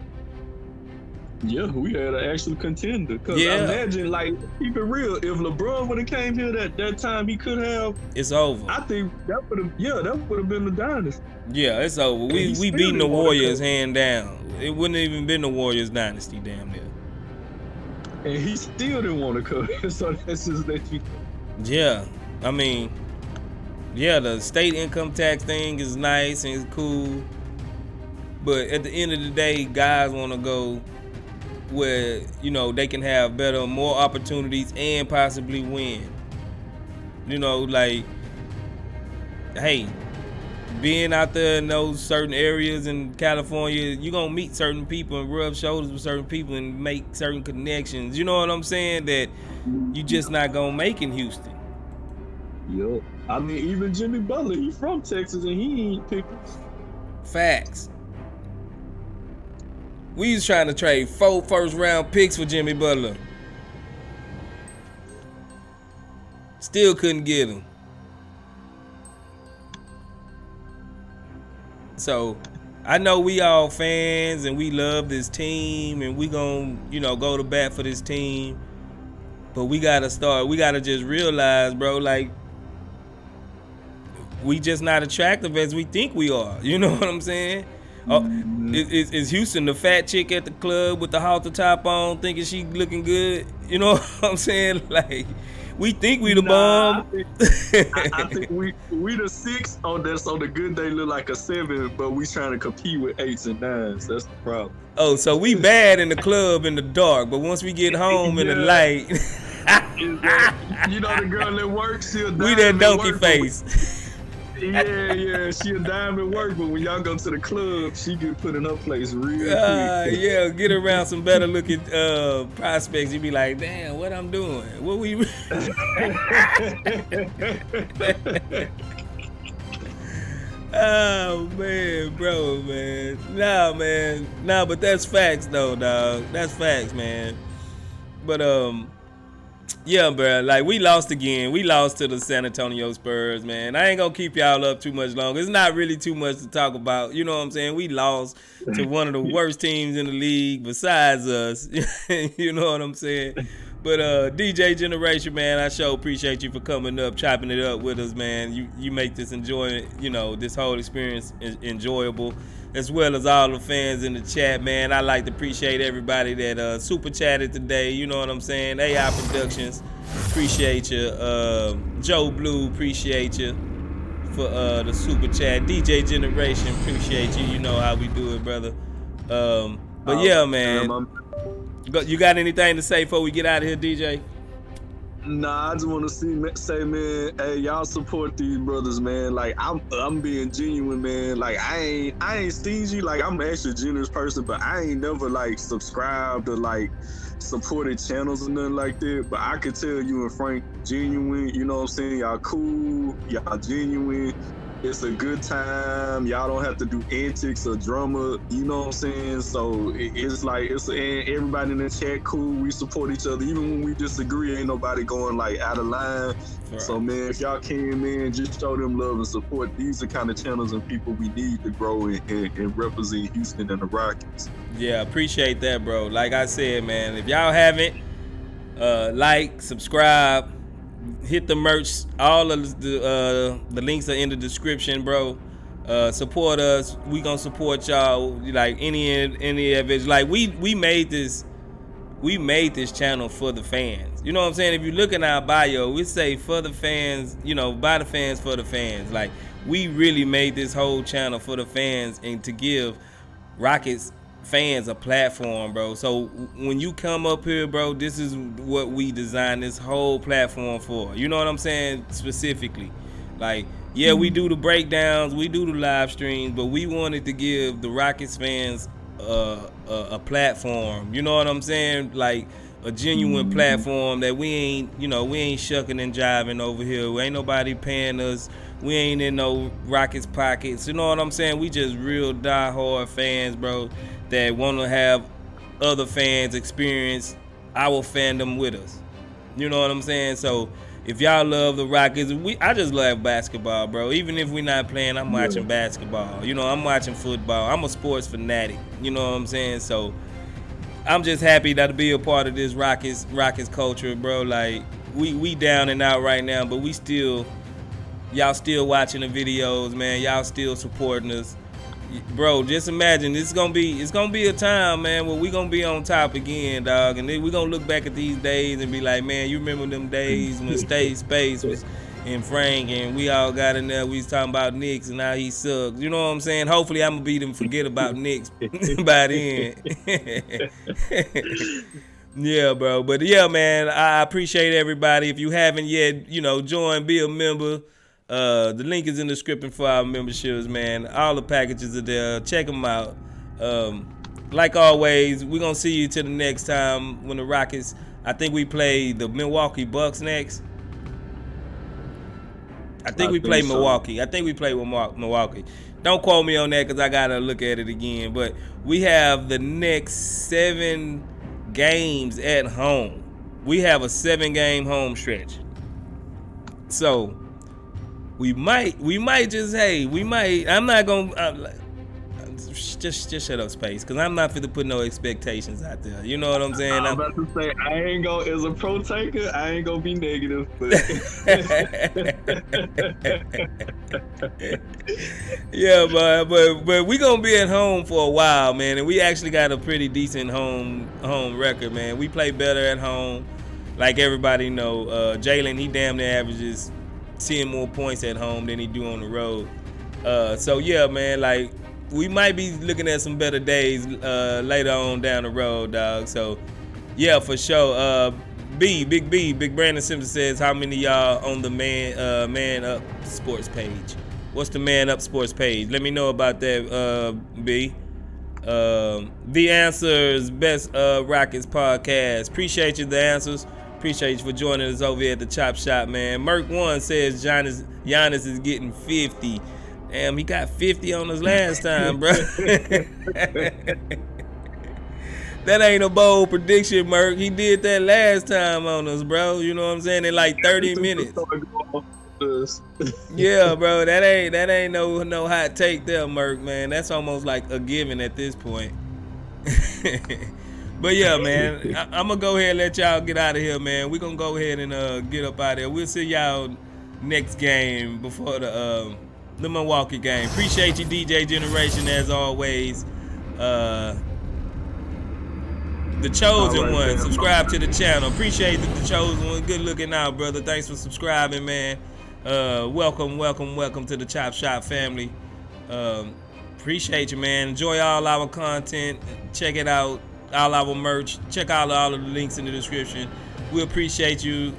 Yeah, we had an actual contender. Cause Yeah. imagine, like, keep it real. If LeBron would have came here that time, he could have. It's over. I think that would have been the dynasty. Yeah, it's over. We still beating the didn't wanna Warriors cut. hand down. It wouldn't even been the Warriors dynasty, damn near. And he still didn't want to cut. So that's just that you. Yeah, I mean, yeah, the state income tax thing is nice and it's cool, but at the end of the day, guys want to go where, you know, they can have more opportunities and possibly win. You know, like, hey, being out there in those certain areas in California, you're going to meet certain people and rub shoulders with certain people and make certain connections. You know what I'm saying? That you just not going to make in Houston. Yo, I mean, even Jimmy Butler, he from Texas and he ain't picking. Facts. We was trying to trade 4 first-round picks for Jimmy Butler. Still couldn't get him. So, I know we all fans and we love this team and we gonna, you know, go to bat for this team. But we gotta just realize, bro, like, we just not attractive as we think we are. You know what I'm saying? Oh, is Houston the fat chick at the club with the halter top on, thinking she looking good? You know what I'm saying? Like, we think we the bomb. I think we the 6 on that. So the good day look like a 7, but we trying to compete with 8s and 9s. That's the problem. Oh, so we bad in the club in the dark, but once we get home in the light, you know the girl at work, she'll we that donkey face. Yeah, she'll dime at work, but when y'all go to the club, she get put in her place real quick. Yeah, get around some better looking prospects. You be like, damn, what I'm doing? What we? Oh man, bro, man. Nah, but that's facts though, dog. That's facts, man. But yeah, bro. Like, we lost again. We lost to the San Antonio Spurs, man. I ain't gonna keep y'all up too much longer. It's not really too much to talk about. You know what I'm saying? We lost to one of the worst teams in the league besides us. You know what I'm saying? But DJ Generation, man, I sure appreciate you for coming up, chopping it up with us, man. You make this this whole experience enjoyable, as well as all the fans in the chat, man. I like to appreciate everybody that super chatted today. You know what I'm saying? AI Productions, appreciate you. Joe Blue, appreciate you for the super chat. DJ Generation, appreciate you. You know how we do it, brother. But yeah, man. You got anything to say before we get out of here, DJ? Nah, I just want to say, man, hey, y'all support these brothers, man. Like, I'm being genuine, man. Like, I ain't stingy. Like, I'm actually a generous person, but I ain't never like subscribed to like supported channels or nothing like that. But I could tell you and Frank genuine. You know what I'm saying? Y'all cool. Y'all genuine. It's a good time. Y'all don't have to do antics or drama. You know what I'm saying? So it's like and everybody in the chat cool. We support each other, even when we disagree. Ain't nobody going like out of line. Right. So man, if y'all can, man, just show them love and support. These are kind of channels and people we need to grow and represent Houston and the Rockets. Yeah, appreciate that, bro. Like I said, man, if y'all haven't, like, subscribe. Hit the merch. All of the links are in the description, bro. Support us. We gonna support y'all. Like any of it. Like we made this channel for the fans. You know what I'm saying? If you look in our bio, we say for the fans. You know, by the fans, for the fans. Like we really made this whole channel for the fans and to give Rockets fans a platform, bro. So when you come up here, bro, this is what we designed this whole platform for. You know what I'm saying? Specifically, like, yeah, we do the breakdowns, we do the live streams, but we wanted to give the Rockets fans a platform. You know what I'm saying? Like a genuine platform that we ain't shucking and jiving over here. Ain't nobody paying us. We ain't in no Rockets pockets. You know what I'm saying? We just real diehard fans, bro, that want to have other fans experience our fandom with us. You know what I'm saying? So if y'all love the Rockets, I just love basketball, bro. Even if we're not playing, I'm watching basketball. You know, I'm watching football. I'm a sports fanatic. You know what I'm saying? So I'm just happy to be a part of this Rockets culture, bro. Like we down and out right now, but y'all still watching the videos, man. Y'all still supporting us. Bro, just imagine it's gonna be a time, man, where we gonna be on top again, dog, and then we gonna look back at these days and be like, man, you remember them days when State Space was in Frank and we all got in there, we was talking about Knicks and how he sucks. You know what I'm saying? Hopefully I'm gonna be them forget about Knicks by then. Yeah, bro. But yeah, man, I appreciate everybody. If you haven't yet, join, be a member. The link is in the description for our memberships, man. All the packages are there. Check them out. Like always, we're going to see you till the next time when the Rockets, I think we play the Milwaukee Bucks next. I think we play Milwaukee. I think we play with Milwaukee. Don't quote me on that because I got to look at it again. But we have the next 7 games at home. We have a 7-game home stretch. So we might just, I'm not gonna just shut up, Space, because I'm not finna put no expectations out there. You know what I'm saying? I'm about to say, I ain't gonna, as a pro taker, I ain't gonna be negative, but yeah, but we gonna be at home for a while, man, and we actually got a pretty decent home record, man. We play better at home, like everybody know. Jalen, he damn near averages 10 more points at home than he do on the road. So yeah, man, like we might be looking at some better days later on down the road, dog. So yeah, for sure. Big Brandon Simpson says, how many y'all on the Man Up Sports page? What's the Man Up Sports page? Let me know about that, B. The Answers, Best Rockets podcast. Appreciate you, The Answers. Appreciate you for joining us over here at the Chop Shop, man. Merc1 says Giannis is getting 50. Damn, he got 50 on us last time, bro. That ain't a bold prediction, Merc. He did that last time on us, bro. You know what I'm saying? In like 30 minutes. Yeah, bro. That ain't no hot take there, Merc, man. That's almost like a given at this point. But yeah, man, I'm going to go ahead and let y'all get out of here, man. We're going to go ahead and get up out of here. We'll see y'all next game before the Milwaukee game. Appreciate you, DJ Generation, as always. The Chosen One, subscribe to the channel. Appreciate the Chosen One. Good looking out, brother. Thanks for subscribing, man. Welcome to the Chop Shop family. Appreciate you, man. Enjoy all our content. Check it out. All our merch. Check out all of the links in the description. We appreciate you.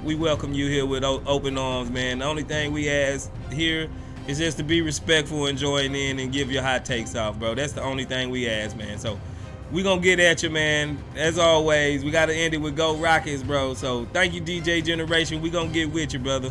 We welcome you here with open arms, man. The only thing we ask here is just to be respectful and join in and give your hot takes off, bro. That's the only thing we ask, man. So we gonna get at you, man. As always, we gotta end it with Go Rockets, bro. So thank you, DJ Generation. We gonna get with you, brother.